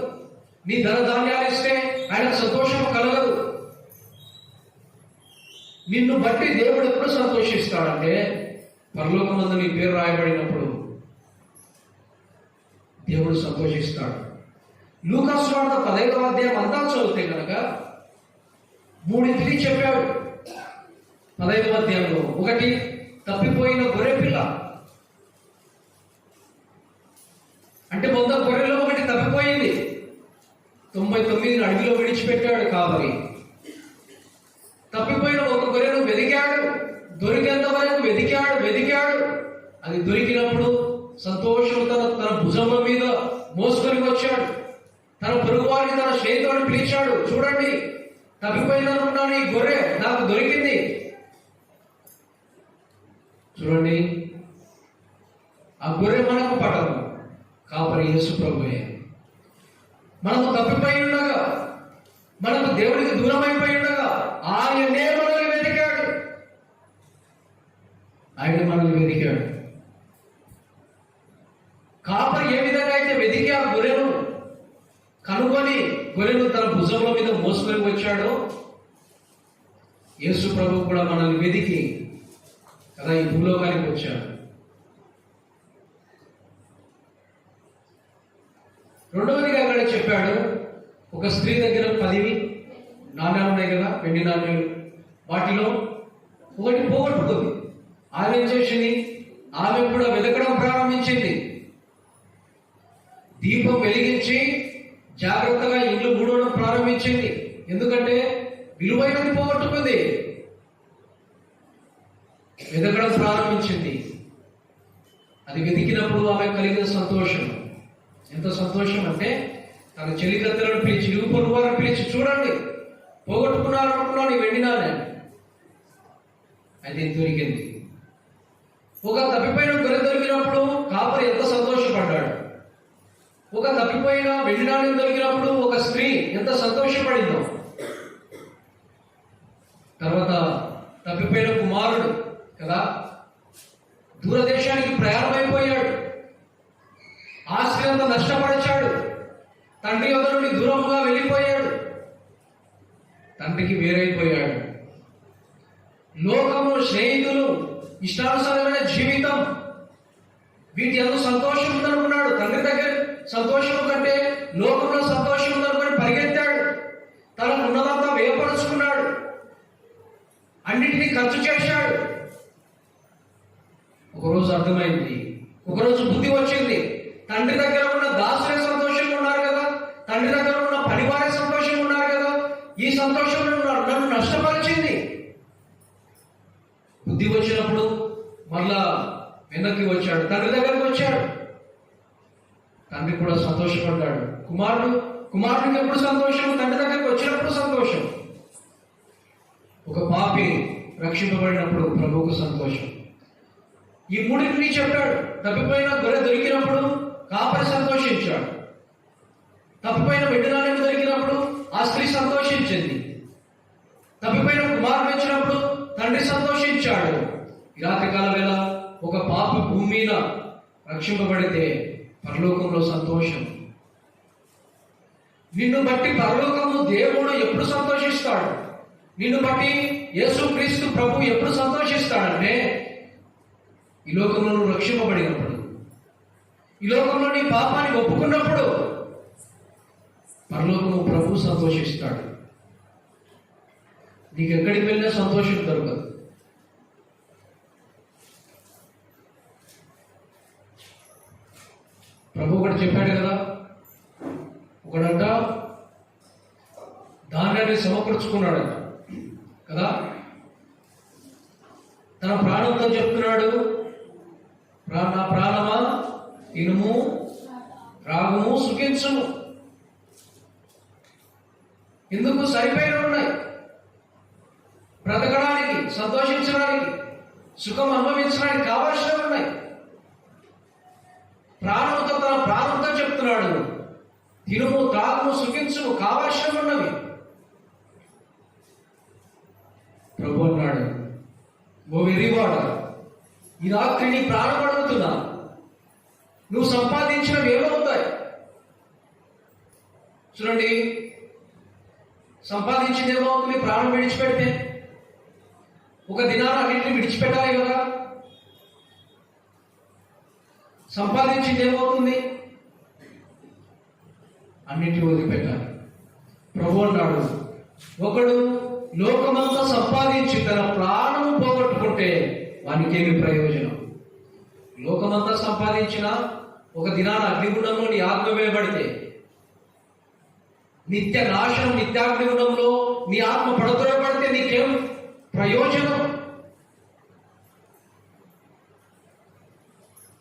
నీ ధన ధాన్యాలు ఇస్తే ఆయనకు సంతోషం కలగదు. నిన్ను బట్టి దేవుడు ఎప్పుడు సంతోషిస్తాడంటే పరలోకమందు నీ పేరు రాయబడినప్పుడు దేవుడు సంతోషిస్తాడు. లూకా సువార్త 15వ అధ్యాయం అంతా చదివితే కనుక మూడింటిని చెప్పాడు 15వ అధ్యాయంలో. ఒకటి, తప్పిపోయిన గొర్రె పిల్ల. అంటే 100 గొర్రెలో ఒకటి తప్పిపోయింది. 99 అడవిలో విడిచిపెట్టాడు కాపరి. తప్పిపోయిన ఒక గొర్రెను వెదికాడు. దొరికేంత వరకు వెదికాడు. అది దొరికినప్పుడు సంతోషం తన భుజముల మీద మోసుకొని వచ్చాడు. తన పొరుగు వారిని, తన స్నేహితులను పిలిచాడు. చూడండి, తప్పిపోయిందనుకున్నాను, ఈ గొర్రె నాకు దొరికింది. చూడండి, ఆ గొర్రె మనకు పడదు, కాపరి యేసు ప్రభువే. మనము తప్పిపోయి ఉండగా, మనకు దేవుడికి దూరం అయిపోయి ఉండగా ఆయనే మనల్ని వెతికాడు. కాపరి ఏ విధంగా అయితే వెతికి ఆ గొర్రెను కనుగొని గొర్రెను తన భుజంలో మీద మోసుకొని వచ్చాడో, యేసు ప్రభు కూడా మనల్ని వెతికి కదా ఈ భూలోకానికి వచ్చాడు. రెండవదిగా అక్కడ చెప్పాడు, ఒక స్త్రీ దగ్గర 10 నాణ్యాలు ఉన్నాయి కదా, వెండి నాణ్యాలు. వాటిలో ఒకటి పోగొట్టుకుంది. ఆమె ఏం చేసింది? ఆమె కూడా వెతకడం ప్రారంభించింది. దీపం వెలిగించి జాగ్రత్తగా ఇల్లు మూడవడం ప్రారంభించింది. ఎందుకంటే విలువైనది పోగొట్టుకుంది. వెతకడం ప్రారంభించింది. అది వెతికినప్పుడు ఆమె కలిగిన సంతోషం ఎంత సంతోషం అంటే, తన చెలికత్తెలను పిలిచి, ఇరుగు పొరుగు వారిని పిలిచి, చూడండి, పోగొట్టుకున్నాను ఈ వెండి నాణ్యాన్ని. అది దొరికింది. ఒక తప్పిపోయిన గొర్రె దొరికినప్పుడు కాపరి ఎంత సంతోషపడ్డాడు. ఒక తప్పిపోయిన వెండి నాణ్యం దొరికినప్పుడు ఒక స్త్రీ ఎంత సంతోషపడిందో. తర్వాత తప్పిపోయిన కుమారుడు కదా, దూరదేశానికి ప్రయాణమైపోయాడు. ఆస్తి అంతా నష్టపరిచాడు. తండ్రి వద్ద నుండి దూరంగా వెళ్ళిపోయాడు. తండ్రికి వేరైపోయాడు. లోకము, స్నేహితులు, ఇష్టానుసారమైన జీవితం, వీటి అందు సంతోషం ఉందనుకున్నాడు. తండ్రి దగ్గర సంతోషం కంటే లోకంలో సంతోషం ఉందనుకొని పరిగెత్తాడు. తనకు ఉన్నదంతా వ్యయపరుచుకున్నాడు. అన్నిటినీ ఖర్చు చేశాడు. ఒకరోజు అర్థమైంది, ఒకరోజు బుద్ధి వచ్చింది. తండ్రి దగ్గర ఉన్న దాసులే సంతోషంగా ఉన్నారు కదా, తండ్రి దగ్గర ఉన్న పనివారే సంతోషంగా ఉన్నారు కదా, ఈ సంతోషం నన్ను నష్టపరిచింది. బుద్ధి వచ్చినప్పుడు మళ్ళా వెనక్కి వచ్చాడు, తండ్రి దగ్గరికి వచ్చాడు. తండ్రి కూడా సంతోషపడ్డాడు. కుమారుడికి ఎప్పుడు సంతోషం? తండ్రి దగ్గరికి వచ్చినప్పుడు సంతోషం. ఒక పాపి రక్షింపబడినప్పుడు ప్రభువుకు సంతోషం. ఈ మూడింటిని చెప్పాడు. తప్పిపోయిన గొర్రె దొరికినప్పుడు కాపరి సంతోషించాడు. తప్పిపోయిన వెండి నాణ్యం దొరికినప్పుడు ఆ స్త్రీ సంతోషించింది. తప్పిపోయిన కుమారుడు వచ్చినప్పుడు తండ్రి సంతోషించాడు. ఈ రాత్రికాల వేళ ఒక పాపి భూమి మీద రక్షింపబడితే పరలోకంలో సంతోషం. నిన్ను బట్టి పరలోకము దేవుడు ఎప్పుడు సంతోషిస్తాడు? నిన్ను బట్టి యేసుక్రీస్తు ప్రభు ఎప్పుడు సంతోషిస్తాడంటే, ఈ లోకంలో నువ్వు రక్షింపబడినప్పుడు, ఈ లోకంలో నీ పాపాన్ని ఒప్పుకున్నప్పుడు పరలోకము ప్రభు సంతోషిస్తాడు. నీకు ఎక్కడికి వెళ్ళినా సంతోషం దొరకదు. ప్రభు ఒకటి చెప్పాడు కదా, ఒకడంట ధాన్యాన్ని సమకూర్చుకున్నాడు కదా, తన ప్రాణంతో చెప్తున్నాడు, నా ప్రాణమా తినుము రాగము సుఖించుము. ఎందుకు? సరిపోయిన ఉన్నాయి, బ్రతకడానికి, సంతోషించడానికి, సుఖం అనుభవించడానికి కావాల్సినవి ఉన్నాయి. ప్రాణంతో, తన ప్రాణంతో చెప్తున్నాడు, తినుము త్రాగుము సుఖించుము, కావాల్సినవి ఉన్నవి. ప్రభు అన్నాడు, ఓ వెర్రివాడ, ఈ రాత్రి నీ ప్రాణం అడుగుతున్నా, నువ్వు సంపాదించినవి ఏమవుతాయి? చూడండి, సంపాదించింది ఏమవుతుంది? ప్రాణం విడిచిపెడితే ఒక దినాన్ని అన్నింటినీ విడిచిపెట్టాలి కదా. సంపాదించింది ఏమవుతుంది? అన్నింటినీ వదిలిపెట్టాలి. ప్రభు అన్నాడు, ఒకడు లోకమంతా సంపాదించి తన ప్రాణము పోగొట్టుకుంటే వానికేమి ప్రయోజనం? లోకమంతా సంపాదించిన ఒక దినాన అగ్నిగుండంలో నీ ఆత్మ వేయబడితే, నిత్య నాశనం, నిత్యాగ్నిగుండంలో నీ ఆత్మ పడతోడబడితే నీకేం ప్రయోజనం?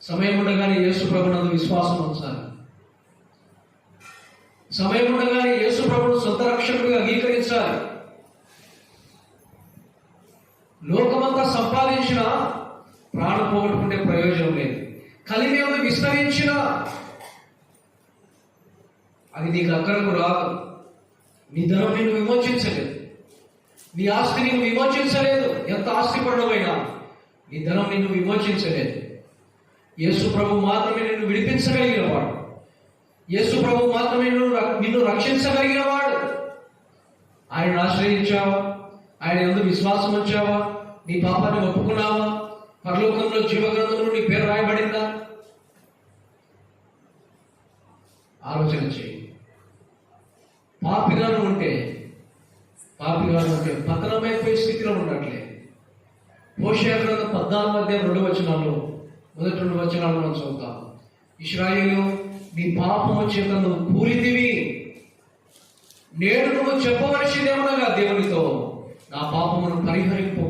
సమయం ఉండగానే యేసు ప్రభునందు విశ్వాసం ఉంచాలి. సమయం ఉండగానే యేసు ప్రభును సొంత రక్షకుడిగా అంగీకరించాలి. లోకమంతా సంపాదించిన ప్రాణం పోగొట్టుకుంటే ప్రయోజనం లేదు. కలిమి విస్తరించిన అది నీకు అక్కడకు రాదు. నీ ధనం నిన్ను విమోచించలేదు, నీ ఆస్తి నిన్ను విమోచించలేదు. ఎంత ఆస్తి పడవైనా నీ ధనం నిన్ను విమోచించలేదు. యేసు ప్రభు మాత్రమే నిన్ను విడిపించగలిగిన వాడు. యేసు ప్రభు మాత్రమే నిన్ను రక్షించగలిగిన వాడు. ఆయనను ఆశ్రయించావా? ఆయన యందు విశ్వాసం ఉంచావా? నీ పాపాన్ని ఒప్పుకున్నావా? పరలోకంలో జీవగ్రంథంలో నీ పేరు రాయబడిందా? ఆలోచన చేయి. పాపిగా ఉంటే పతనమైపోయే స్థితిలో ఉండట్లే. హోషేయ గ్రంథం 14వ అధ్యాయం 2వ వచనాల్లో, మొదటి 2 వచనాలు మనం చదువుతాం. ఇశ్రాయేలు, నీ పాపము చేత నువ్వు పూరితివి, నేడు నువ్వు చెప్పవలసిందేమనగా దేవునితో, నా పాపమును పరిహరింపు.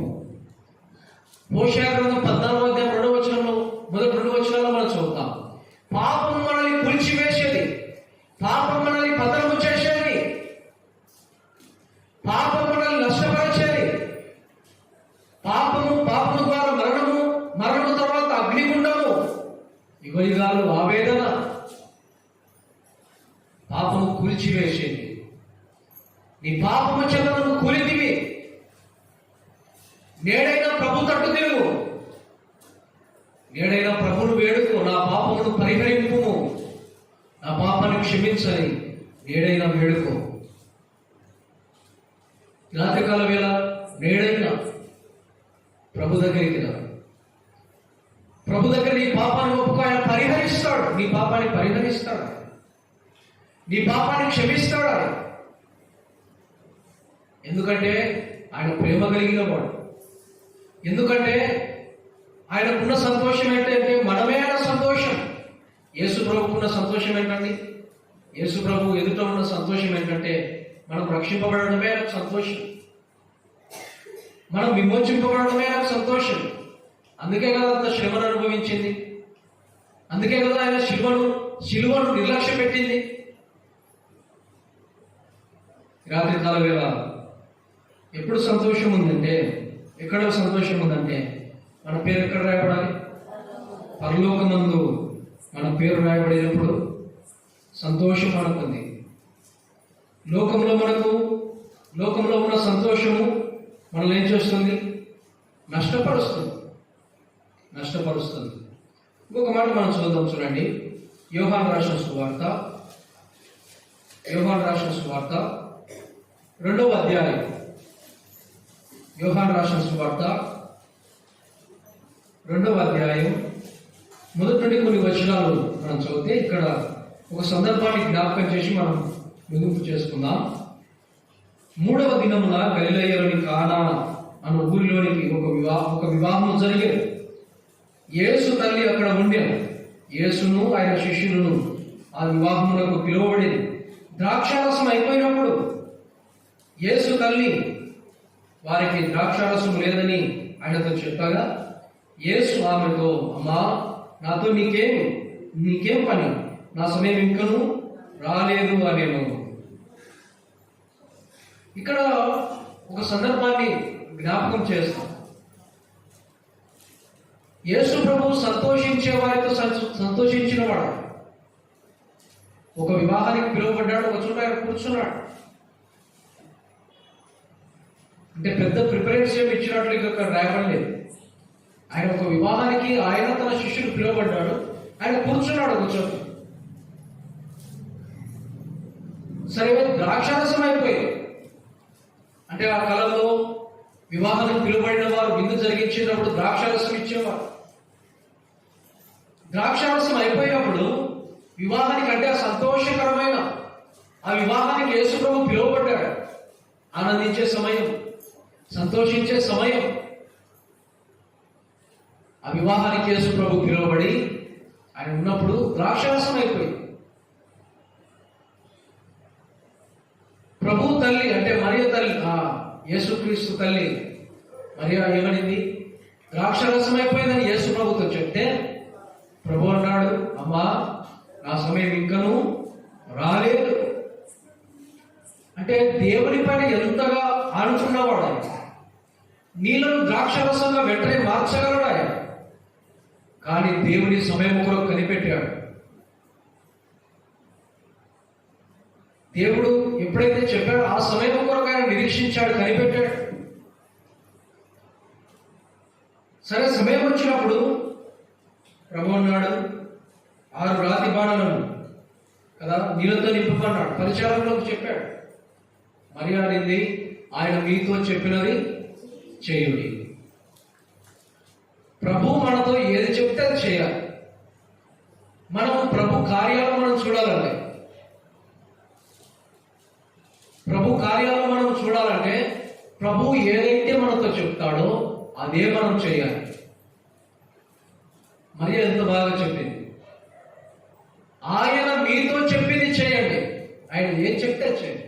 హోషేయ గ్రంథం 14వ అధ్యాయం 2వ వచనంలో, మొదటి 2 వచనాల్లో మనం చదువుతాం. పాపం మనల్ని కూల్చివేసేది, పాపం మనల్ని పతనము చేసేది, పాపం మనల్ని నష్టపరిచేది. పాపము ద్వారా మరణము, మరణము తర్వాత అగ్నిగుండము, యుగయుగాలు ఆవేదన. పాపము కూల్చివేసేది. నీ పాపము చేత నువ్వు కూలితివి. నేడైనా ప్రభు తట్టు తిరుగు, నేడైనా ప్రభును వేడుకో, నా పాపమును పరిహరింపు, నా పాపాన్ని క్షమించని నేడైనా వేడుకో. రాత్రికాల వేళ నేడైనా ప్రభు దగ్గరికి రా. ప్రభు దగ్గర నీ పాపాన్ని ఒప్పుకో, ఆయన పరిహరిస్తాడు. నీ పాపాన్ని పరిహరిస్తాడు, నీ పాపాన్ని క్షమిస్తాడు ఆయన. ఎందుకంటే ఆయన ప్రేమ కలిగిన వాడు. ఎందుకంటే ఆయనకున్న సంతోషం ఏంటంటే మనమే ఆయన సంతోషం. యేసు ప్రభుకున్న సంతోషం ఏంటండి? యేసు ప్రభు ఎదుట ఉన్న సంతోషం ఏంటంటే మనం రక్షింపబడడమే నాకు సంతోషం, మనం విమోచింపబడడమే నాకు సంతోషం. అందుకే కదా అంత శ్రమను అనుభవించింది, అందుకే కదా ఆయన శిలువను నిర్లక్ష్య పెట్టింది. రాత్రి కాల వేళ ఎప్పుడు సంతోషం ఉందంటే, ఎక్కడ సంతోషం ఉందంటే, మన పేరు ఎక్కడ రాయబడాలి? పరలోకమందు మన పేరు రాయబడినప్పుడు సంతోషం మనకుంది. లోకంలో ఉన్న సంతోషము మనల్ని ఏం చేస్తుంది? నష్టపరుస్తుంది. ఇంకొక మాట మనం చూద్దాం. చూడండి, యోహాను రాసిన సువార్త 2వ అధ్యాయం. యోహాను రాసిన సువార్త 2వ అధ్యాయం మొదటి నుండి కొన్ని వచనాలు మనం చదివితే, ఇక్కడ ఒక సందర్భాన్ని జ్ఞాపకం చేసి మనం ముగింపు చేసుకుందాం. 3వ దినమున గలిలయలోని కానా అన్న ఊరిలోనికి ఒక వివాహం జరిగేది. యేసు తల్లి అక్కడ ఉండేది. యేసును ఆయన శిష్యులను ఆ వివాహములకు పిలువబడింది. ద్రాక్షారసం అయిపోయినప్పుడు యేసు తల్లి వారికి ద్రాక్షారసం లేదని ఆయనతో చెప్పగా యేసు ఆమెతో, అమ్మా, నాతో నీకేం పని, నా సమయం ఇంకను రాలేదు అనేను. ఇక్కడ ఒక సందర్భాన్ని జ్ఞాపకం చేస్తాం. యేసు ప్రభు సంతోషించే వారితో సంతోషించిన వాడు. ఒక వివాహానికి పిలువబడ్డాడు, ఒక చోట ఆయన కూర్చున్నాడు. అంటే పెద్ద ప్రిపరేన్స్ ఏమి ఇచ్చినట్లు ఇక్కడ రాయబడలేదు. ఆయన ఒక వివాహానికి ఆయన తన శిష్యుడు పిలువబడ్డాడు, ఆయన కూర్చున్నాడు ఒక చోట. సరే, ద్రాక్షారసం అయిపోయింది. అంటే ఆ కాలంలో వివాహానికి పిలువబడిన వారు విందు జరిగించేటప్పుడు ద్రాక్షారసం ఇచ్చేవారు. ద్రాక్షారసం అయిపోయినప్పుడు వివాహానికి, అంటే ఆ సంతోషకరమైన ఆ వివాహానికి యేసు ప్రభు పిలువబడ్డాడు. ఆనందించే సమయం, సంతోషించే సమయం. ఆ వివాహానికి యేసు ప్రభు పిలువబడి ఆయన ఉన్నప్పుడు ద్రాక్షారసం అయిపోయింది. ప్రభు తల్లి అంటే మరియ తల్లి, యేసుక్రీస్తు తల్లి మరియ ఏమనింది? ద్రాక్షారసం అయిపోయిందని యేసు ప్రభుతో చెప్తే ప్రభు అన్నాడు, అమ్మా, నా సమయం ఇంకను రాలేదు. అంటే దేవుని పైన ఎంతగా ఆనుకున్నవాడు ఆయన. నీళ్ళను ద్రాక్షారసంగా వెంటనే మార్చగలడు ఆయన. కానీ దేవుని సమయం కొరకు కనిపెట్టాడు. దేవుడు ఎప్పుడైతే చెప్పాడో ఆ సమయం కొరకు ఆయన నిరీక్షించాడు, కనిపెట్టాడు. సరే, సమయం వచ్చినప్పుడు ప్రభు అన్నాడు, 6 రాతి బాణలను కదా నీళ్ళతో నింపమన్నాడు. పరిచారంలోకి చెప్పాడు. మరియ అనింది, ఆయన మీతో చెప్పినది చేయుడి. ప్రభు మనతో ఏది చెప్తే అది చేయాలి. మనం ప్రభు కార్యాలు మనం చూడాలంటే, ప్రభు ఏదైతే మనతో చెప్తాడో అదే మనం చేయాలి. మరి ఎంత బాగా చెప్పింది, ఆయన మీతో చెప్పింది చేయండి. ఆయన ఏం చెప్తే చేయండి.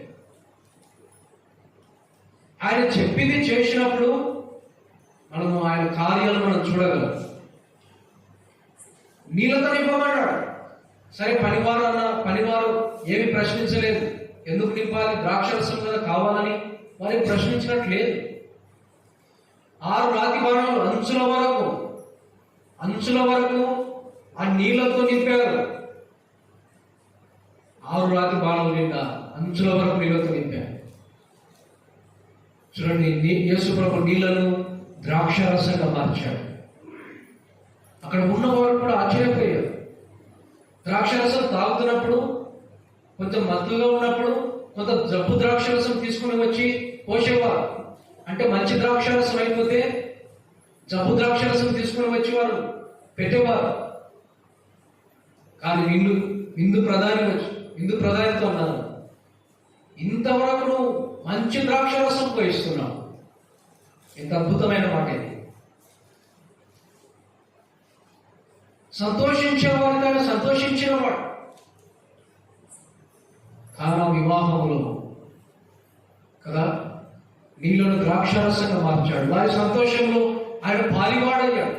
ఆయన చెప్పింది చేసినప్పుడు మనము ఆయన కార్యాలు మనం చూడగలం. నీళ్ళతో నింపమన్నాడు. సరే, పనివారు ఏమి ప్రశ్నించలేదు. ఎందుకు నింపాలి, ద్రాక్షరసం కదా కావాలని వారికి ప్రశ్నించినట్లేదు. 6 రాతి బాణాలు అంచుల వరకు ఆ నీళ్లతో నింపారు. 6 రాతి బాణాలు నిండా అంచుల వరకు నీళ్లతో నింపారు. చూడండి, యేసు ప్రభు నీళ్లను ద్రాక్షారసంగా మార్చాడు. అక్కడ ఉన్నవారు కూడా ఆశ్చర్యపోయారు. ద్రాక్షారసం తాగుతున్నప్పుడు, కొంచెం మత్తుగా ఉన్నప్పుడు కొంత జబ్బు ద్రాక్షారసం తీసుకుని వచ్చి పోసేవారు. అంటే మంచి ద్రాక్షారసం అయిపోతే జబ్బు ద్రాక్షారసం తీసుకుని వచ్చేవారు, పెట్టేవారు. కానీ విందు ప్రధానితో అన్నారు, ఇంతవరకు నువ్వు మంచి ద్రాక్షారసం పోయిస్తున్నావు. ఎంత అద్భుతమైన మాట ఇది. సంతోషించేవాడు కానీ సంతోషించినవాడు. కానా వివాహంలో కదా నీళ్లను ద్రాక్షారసంగా మార్చాడు. వారి సంతోషంలో ఆయన పాలివాడయ్యాడు.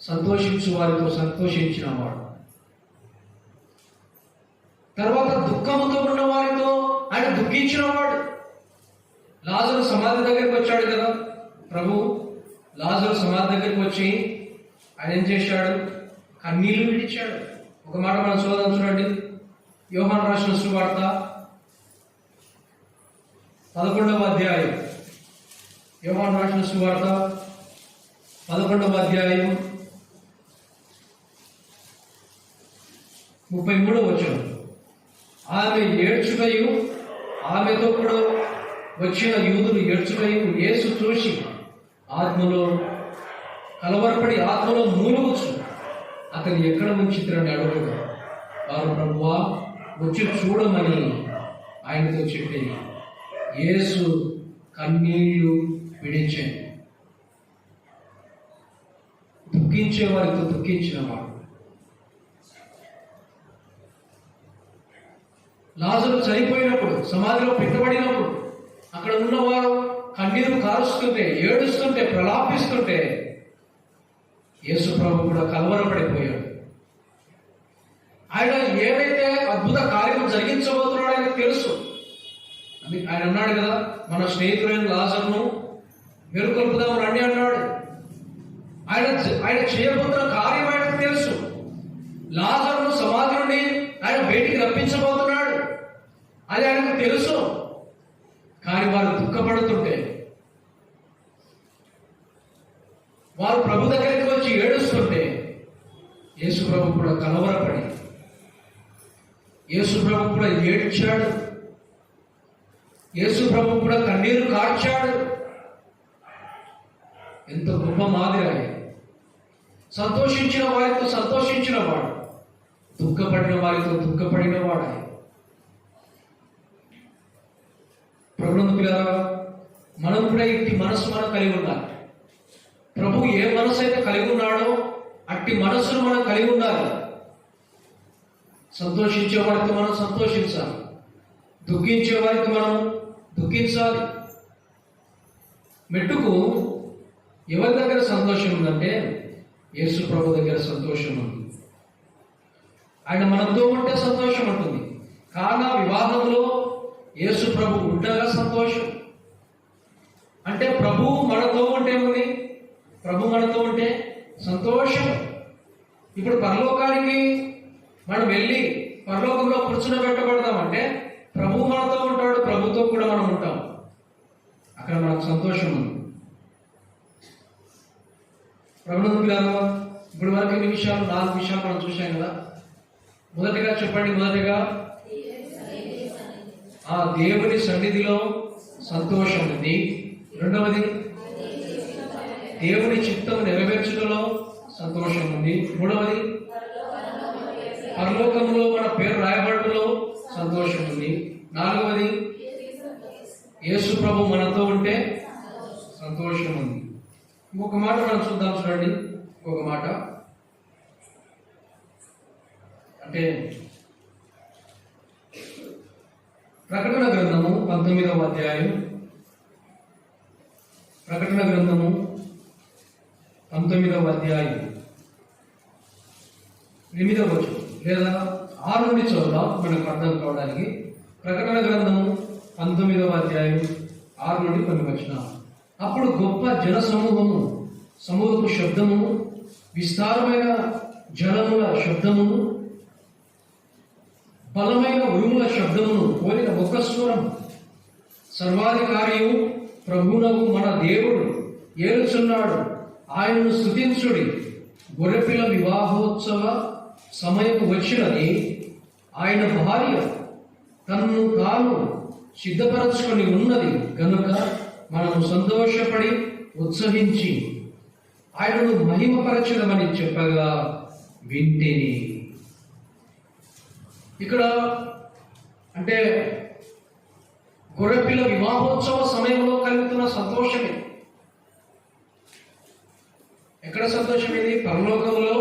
సంతోషించు వారితో సంతోషించినవాడు. తర్వాత దుఃఖముతో ఉన్న వారితో ఆయన దుఃఖించినవాడు. లాజరు సమాధి దగ్గరికి వచ్చాడు కదా ప్రభు. లాజరు సమాధి దగ్గరికి వచ్చి ఆయన ఏం చేశాడు? కన్నీళ్లు విడిచాడు. ఒక మాట మనం చూడండి, యోహాను రాసిన సువార్త 11వ అధ్యాయం. యోహాను రాసిన సువార్త 11వ అధ్యాయం 33వ వచనం. ఆమె ఏడ్చుటయు, ఆమెతో కూడా వచ్చిన యూదులు ఏడ్చుటయు యేసు చూసి ఆత్మలో కలవరపడి ఆత్మలో మూలుగుచు అతను ఎక్కడ ఉంచితరని అడుగుగా వారు ప్రభువా వచ్చి చూడమని ఆయనతో చెప్పి యేసు కన్నీళ్లు విడిచాడు. దుఃఖించే వారితో దుఃఖించినవాడు, లాజరు చనిపోయినప్పుడు, సమాధిలో పెట్టబడినప్పుడు అక్కడ ఉన్నవారు కన్నీరు కారుస్తుంటే, ఏడుస్తుంటే, ప్రలాపిస్తుంటే యేసు ప్రభు కూడా కలవరపడిపోయాడు. ఆయన ఏదైతే అద్భుత కార్యం జరిగించబోతున్నాడో ఆయనకు తెలుసు. ఆయన అన్నాడు కదా, మన స్నేహితులైన లాజరును మేలుకొల్పుదాం రండి అన్నాడు. ఆయన చేయబోతున్న కార్యం ఆయనకు తెలుసు. లాజరును సమాధి నుండి ఆయన బయటికి రప్పించబోతున్నాడు, అది ఆయనకు తెలుసు. కానీ వారు దుఃఖపడుతుంటే, వారు ప్రభు దగ్గరికి వచ్చి ఏడుస్తుంటే యేసు ప్రభు కూడా కలవరపడి, యేసు ప్రభు కూడా ఏడ్చాడు, యేసు ప్రభు కూడా కన్నీరు కార్చాడు. ఎంత గొప్ప మాదిరి ఆయన! సంతోషించిన వారితో సంతోషించిన వాడు, దుఃఖపడిన వారితో దుఃఖపడిన వాడు ఆయన. ప్రభువును పిల్లరా, మనం కూడా ఇట్టి మనసు మనం కలిగి ఉండాలి. ప్రభు ఏ మనసు అయితే కలిగి ఉన్నాడో అట్టి మనసును మనం కలిగి ఉండాలి. సంతోషించే వారితో మనం సంతోషించాలి, దుఃఖించే వారికి మనం దుఃఖించాలి. మెట్టుకు ఎవరి దగ్గర సంతోషం ఉందంటే యేసు ప్రభు దగ్గర సంతోషం ఉంది. ఆయన మనతో ఉంటే సంతోషం ఉంటుంది. కానా వివాహంలో యేసు ప్రభు ఉండగా సంతోషం. అంటే ప్రభు మనతో ఉంటే ఉంది, ప్రభు మనతో ఉంటే సంతోషం. ఇప్పుడు పరలోకానికి మనం వెళ్ళి పరలోకంలో కూర్చునబెట్టబడదామంటే ప్రభు మనతో ఉంటాడు, ప్రభుతో కూడా మనం ఉంటాం. అక్కడ మనకు సంతోషం ఉంది. ప్రభుత్వం గారు ఇప్పుడు వరకు 4 విషయాలు మనం చూసాం కదా. మొదటిగా చెప్పండి, మొదటిగా ఆ దేవుని సన్నిధిలో సంతోషం ఉంది. రెండవది దేవుని చిత్తం నెరవేర్చడంలో సంతోషం ఉంది. మూడవది పరలోకంలో మన పేరు రాయబడటంలో సంతోషం ఉంది. నాలుగవది యేసు ప్రభు మనతో ఉంటే సంతోషం ఉంది. ఇంకొక మాట మనం చూద్దాం, చూడండి. ఇంకొక మాట అంటే ప్రకటన గ్రంథము 19వ అధ్యాయం, ప్రకటన గ్రంథము 19వ అధ్యాయం 8వ వచనం లేదా 6 నుండి చదువుదాం మనకు అర్థం కావడానికి. ప్రకటన గ్రంథము 19వ అధ్యాయం 6 నుండి కొన్ని వచనాలు. అప్పుడు గొప్ప జన సమూహపు శబ్దము, విస్తారమైన జలముల శబ్దమును, బలమైన ఉరుముల శబ్దమును పోలిన ఒక స్వరం, సర్వాధికారియు ప్రభువునకు మన దేవుడు ఏలుచున్నాడు, ఆయనను స్తుతించుడి, గొర్రెపిల్ల వివాహోత్సవ సమయం వచ్చినది, ఆయన భార్య తనను తాను సిద్ధపరచుకొని ఉన్నది కనుక మనము సంతోషపడి ఉత్సహించి ఆయనను మహిమపరచడమని చెప్పగా వింటిని. ఇక్కడ అంటే గొర్రెపిల్ల వివాహోత్సవ సమయంలో కలుగుతున్న సంతోషమే. ఎక్కడ సంతోషం ఇది? పరలోకంలో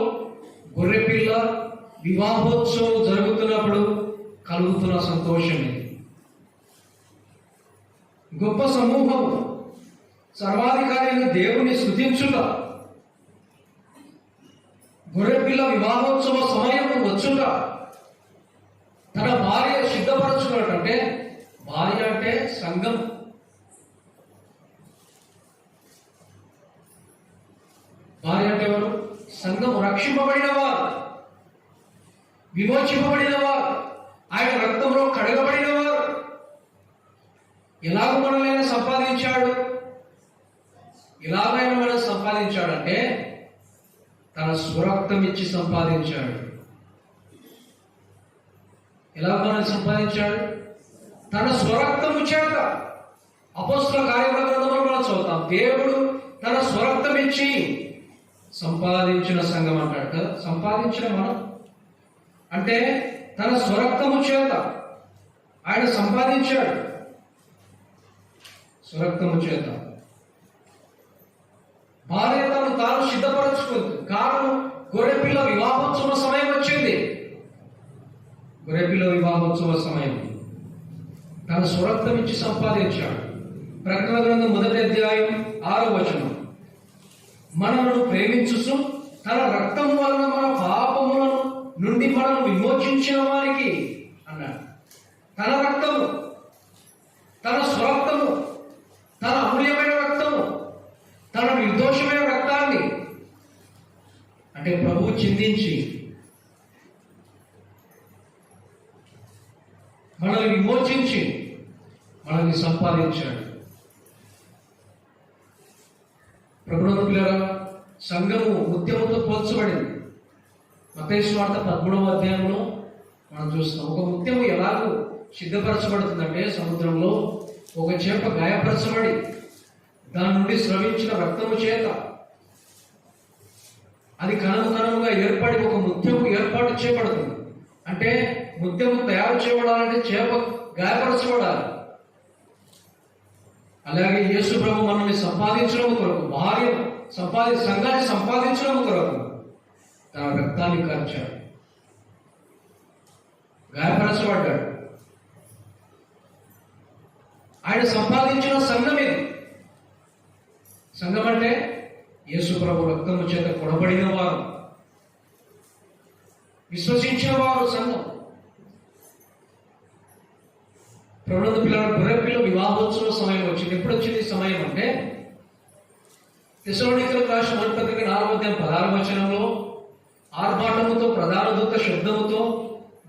గొర్రెపిల్ల వివాహోత్సవం జరుగుతున్నప్పుడు కలుగుతున్న సంతోషం ఇది. గొప్ప సమూహం సర్వాధికారిని దేవుని స్తుతించుట, గొర్రెపిల్ల వివాహోత్సవ సమయం వచ్చుట, తన భార్య సిద్ధపరచుకున్నట్టు. అంటే భార్య అంటే సంఘం. భార్య అంటే ఎవరు? సంఘం. రక్షింపబడిన వారు, విమోచింపబడిన వారు, ఆయన రక్తంలో కడగబడిన వారు. ఎలాగ మనల్ని సంపాదించాడు? ఎలాగైనా మనం సంపాదించాడంటే తన స్వరక్తం ఇచ్చి సంపాదించాడు. ఎలా మనం సంపాదించాడు? తన స్వరక్తము చేత. అపోస్తల కార్యముల గ్రంథంలో మనం చదువుతాం, దేవుడు తన స్వరక్తం ఇచ్చి సంపాదించిన సంఘం అంటాడు కదా. సంపాదించిన మనం అంటే తన స్వరక్తము చేత ఆయన సంపాదించాడు. స్వరక్తము చేత భార్య తను తాను సిద్ధపరచుకుంది. కారణం గొర్రెపిల్ల వివాహోత్సవ సమయం వచ్చింది. గొర్రెపిల్ల వివాహోత్సవ సమయం తన స్వరక్తం ఇచ్చి సంపాదించాడు. ప్రకటన గ్రంథం 1వ అధ్యాయం 6వ వచనం, మనలను ప్రేమించుచు తన రక్తం వలన మన పాపములను నుండి మనను విమోచించిన వారికి అన్నాడు. తన రక్తము, తన స్వరక్తము, తన అమూల్యమైన రక్తము, తన నిర్దోషమైన రక్తాన్ని అంటే ప్రభువు చిందించి మనల్ని విమోచించి మనల్ని సంపాదించాడు. ప్రభువునందు పిల్లరా, సంఘము ముత్యముతో పోల్చబడింది. మత్తయి సువార్త 13వ అధ్యాయంలో మనం చూస్తాం. ఒక ముత్యము ఎలాగో సిద్ధపరచబడుతుందంటే, సముద్రంలో ఒక చేప గాయపరచబడి దాని నుండి స్రవించిన రక్తము చేత అది కణము కణముగా ఏర్పడి ఒక ముత్యము ఏర్పాటు చేయబడుతుంది. అంటే ముత్యము తయారు చేయబడాలంటే చేప గాయపరచబడాలి. అలాగే యేసు ప్రభు మనల్ని సంపాదించడం కొరకు, సంఘాన్ని సంపాదించడం కొరకు తన రక్తాన్ని కార్చాడు, గాయపరచబడ్డాడు. ఆయన సంపాదించిన సంఘం ఇది. సంఘం అంటే యేసు ప్రభు రక్తము చేత కొనబడిన వారు, విశ్వసించిన వారు సంఘం. ప్రభునందు పిల్లలు, గొర్రెపిల్ల వివాహోత్సవ సమయం వచ్చింది. ఎప్పుడు వచ్చింది సమయం అంటే, తెస్సలోనికీయులకు రాసిన మొదటి పత్రిక 4వ అధ్యాయం 16వ వచనంలో, ఆర్భాటముతో ప్రధాన దూత శబ్దముతో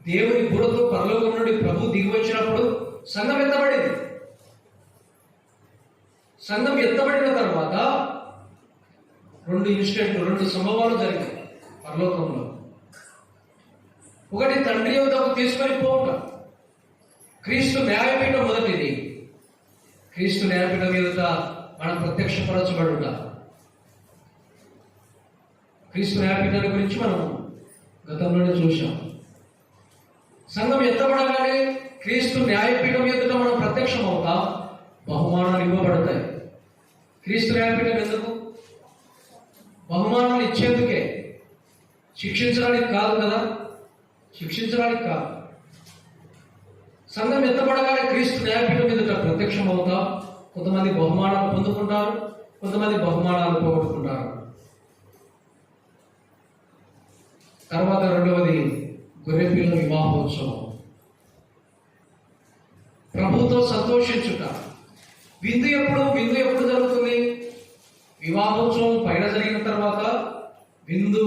దేవుని బూరతో పరలోకం నుండి ప్రభు దిగి వచ్చినప్పుడు సంఘం ఎత్తబడింది. సంఘం ఎత్తబడిన తర్వాత రెండు సంభవాలు జరిగాయి పరలోకంలో. ఒకటి, తండ్రి యొద్దకు తీసుకొని పోవటం. క్రీస్తు న్యాయపీఠం మొదటిది. క్రీస్తు న్యాయపీఠం ఎదుట మనం ప్రత్యక్షపరచబడుట. క్రీస్తు న్యాయపీఠం గురించి మనం గతంలోనే చూశాం. సంఘం ఎత్తబడగానే క్రీస్తు న్యాయపీఠం ఎదుట మనం ప్రత్యక్షం అవుతాం, బహుమానాలు ఇవ్వబడతాయి. క్రీస్తు న్యాయపీఠం ఎందుకు? బహుమానాలు ఇచ్చేందుకే, శిక్షించడానికి కాదు కదా, శిక్షించడానికి కాదు. సంఘం ఎత్తబడగానే క్రీస్తు న్యాయపీఠం ఎదుట ప్రత్యక్షం అవుతాం. కొంతమంది బహుమానాలు పొందుకుంటారు, కొంతమంది బహుమానాలు పోగొట్టుకుంటారు. తర్వాత రెండవది, గొర్రెపిల్ల వివాహోత్సవం. ప్రభుతో సంతోషించుట. విందు ఎప్పుడు జరుగుతుంది? వివాహోత్సవం పైన జరిగిన తర్వాత విందు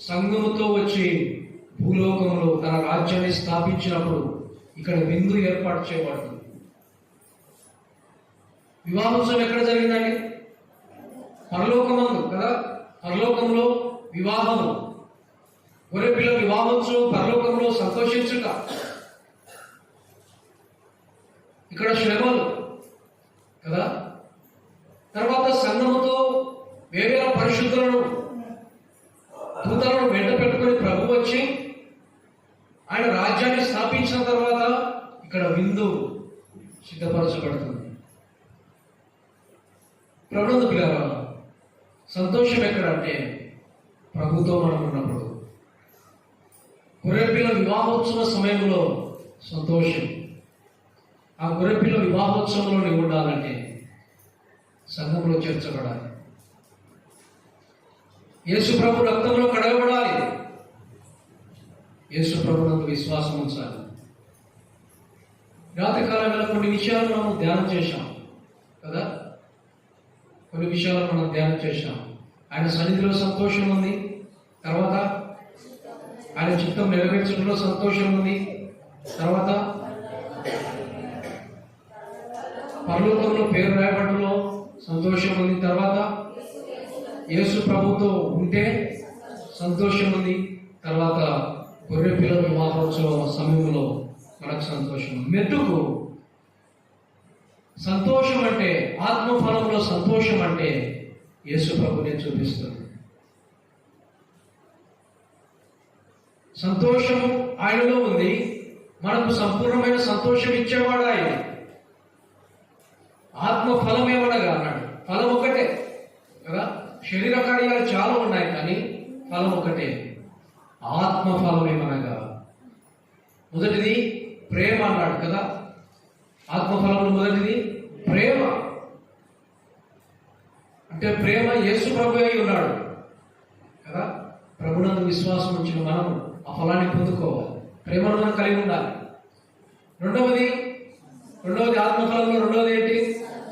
సంఘముతో వచ్చి భూలోకంలో తన రాజ్యాన్ని స్థాపించినప్పుడు ఇక్కడ విందు ఏర్పాటు చేయబడుతుంది. వివాహోత్సవం ఎక్కడ జరిగిందండి? పరలోకమందు కదా. పరలోకంలో వివాహము, గొర్రెపిల్ల వివాహోత్సవం పరలోకంలో సంతోషించుట. ఇక్కడ శ్రమలు కదా. తర్వాత సంఘముతో వేవేల పరిశుద్ధులను, దూతలను వెంట పెట్టుకొని ప్రభు వచ్చి ఆయన రాజ్యాన్ని స్థాపించిన తర్వాత ఇక్కడ విందు సిద్ధపరచబడుతుంది. ప్రభునందు పిల్లరా, సంతోషం ఎక్కడంటే ప్రభుతో మనం ఉన్నప్పుడు. గొర్రెపిల్ల వివాహోత్సవ సమయంలో సంతోషం. ఆ గొర్రెపిల్ల వివాహోత్సవంలో నీవు ఉండాలంటే సంఘంలో చేర్చబడాలి. యేసు ప్రభు రక్తంలో కడగబడాలి. యేసు ప్రభునందు విశ్వాసం ఉంచాలి. రాత్రి కాలంలో కొన్ని విషయాలు మనం ధ్యానం చేశాం కదా. కొన్ని విషయాలు మనం ధ్యానం చేశాం. ఆయన సన్నిధిలో సంతోషం ఉంది. తర్వాత ఆయన చిత్తం నెరవేర్చడంలో సంతోషం ఉంది. తర్వాత పరలోకంలో పేరు రాయబడంలో సంతోషం ఉంది. తర్వాత యేసు ప్రభుతో ఉంటే సంతోషం ఉంది. తర్వాత గొర్రెపిల్ల వివాహోత్సవ సమయంలో మనకు సంతోషం. మెట్టుకు సంతోషం అంటే, ఆత్మఫలంలో సంతోషం అంటే యేసు ప్రభునే చూపిస్తుంది. సంతోషం ఆయనలో ఉంది. మనకు సంపూర్ణమైన సంతోషం ఇచ్చేవాడు ఆయన. ఆత్మ ఫలం ఏమనగా అన్నాడు, ఫలం ఒకటే కదా. శరీర కార్యాలు చాలా ఉన్నాయి కానీ ఫలం ఒకటే. ఆత్మ ఫలం ఏమనగా మొదటిది ప్రేమ అన్నాడు కదా. ఆత్మఫలంలో మొదటిది ప్రేమ. అంటే ప్రేమ యేసు ప్రభు అయి ఉన్నాడు కదా. ప్రభునందు విశ్వాసం ఉంచిన మనం ఆ ఫలాన్ని పొందుకోవాలి. ప్రేమను మనం కలిగి ఉండాలి. రెండవది ఆత్మఫలంలో రెండవది ఏంటి?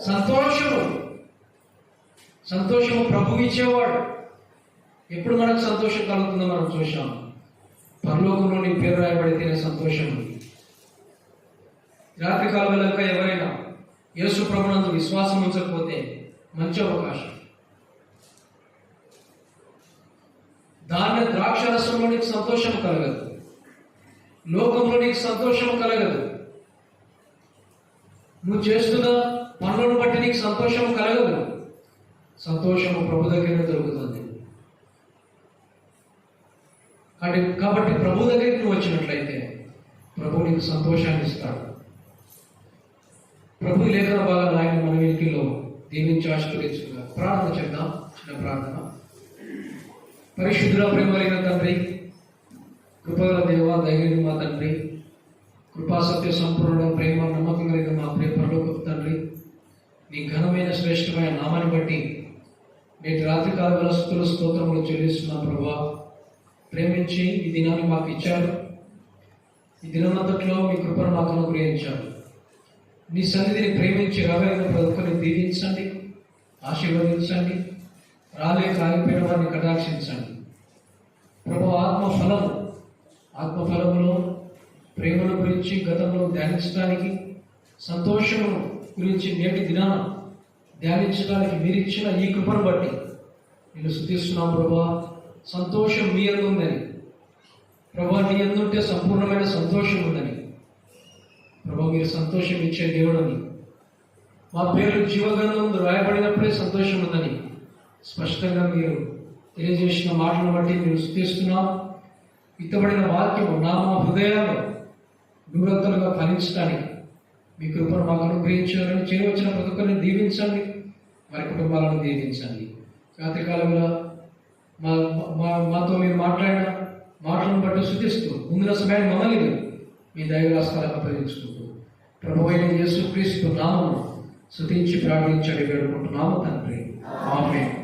సంతోషము. సంతోషము ప్రభువు ఇచ్చేవాడు. ఎప్పుడు మనకు సంతోషం కలుగుతుందో మనం చూసాము. పరలోకంలో నీ పేరు రాయబడితేనే సంతోషం ఉంది. రాత్రి కాలంలో ఎవరైనా యేసు ప్రభునందు విశ్వాసం ఉంచకపోతే మంచి అవకాశం. ద్రాక్ష రసంలో నీకు సంతోషం కలగదు, లోకంలో నీకు సంతోషం కలగదు, నువ్వు చేస్తున్న పనులను బట్టి నీకు సంతోషం కలగదు. సంతోషము ప్రభు దగ్గర దొరుకుతుంది. కాబట్టి ప్రభు దగ్గరికి నువ్వు వచ్చినట్లయితే ప్రభు నీకు సంతోషాన్ని ఇస్తాడు. ప్రభు లేఖన భాగాలు ఆయన మన వెనుకలో దీవించి ఆశీర్వదించుగా. ప్రార్థన చేద్దాం. చిన్న ప్రార్థన. పరిశుద్ధుల ప్రేమ కలిగిన తండ్రి, కృపగల దేవ, దయగలిగిన మా తండ్రి, కృపా సత్య సంపూర్ణ ప్రేమ నమ్మకం కలిగిన మా ప్రేమ పరలోకపు తండ్రి, నీ ఘనమైన శ్రేష్టమైన నామాన్ని బట్టి నేటి రాత్రి కాల స్తుతుల స్తోత్రములు చెల్లిస్తున్నా. ప్రభా, ప్రేమించి ఈ దినాన్ని మాకు ఇచ్చారు. ఈ దినమంతట్లో మీ కృపను మాకు అనుగ్రహించారు. నీ సన్నిధిని ప్రేమించి రాగలిగిన ప్రతి ఒక్కరిని దీవించండి, ఆశీర్వదించండి. రాలేక ఆగిపోయిన వారిని కటాక్షించండి. ప్రభు, ఆత్మఫలములో ప్రేమను గురించి గతంలో ధ్యానించడానికి, సంతోషము గురించి నేటి దినాన ధ్యానించడానికి మీరు ఇచ్చిన ఈ కృపను బట్టి నేను స్తుతిస్తున్నాను. ప్రభా, సంతోషం మీ యందు ఉందని, ప్రభా నీ యందు ఉంటే సంపూర్ణమైన సంతోషం ఉందని, ప్రభా మీరు సంతోషం ఇచ్చే దేవుడని, మా పేర్లు జీవగ్రంథంలో రాయబడినప్పుడే సంతోషం ఉందని స్పష్టంగా మీరు తెలియజేసిన మాటలను బట్టి మీరు స్తుతిస్తున్నాం. విత్తబడిన వాక్యము మా హృదయాలు నూరంతలుగా ఫలించడానికి మీ కృపను మాకు అనుగ్రహించాలని, చేయవచ్చిన ప్రతి ఒక్కరిని దీవించండి, వారి కుటుంబాలను దీవించండి. రాత్రికాలంలో మాతో మీరు మాట్లాడిన మాటలను బట్టి స్తుతిస్తూ ముందున సమయాన్ని మమ్మల్ని మీ దైవరాస్తాలకు అప్పగించుకుంటూ ప్రభువైన యేసుక్రీస్తు నామమున స్తుతించి ప్రార్థించి వేడుకుంటున్నాము తండ్రి. ఆమేన్.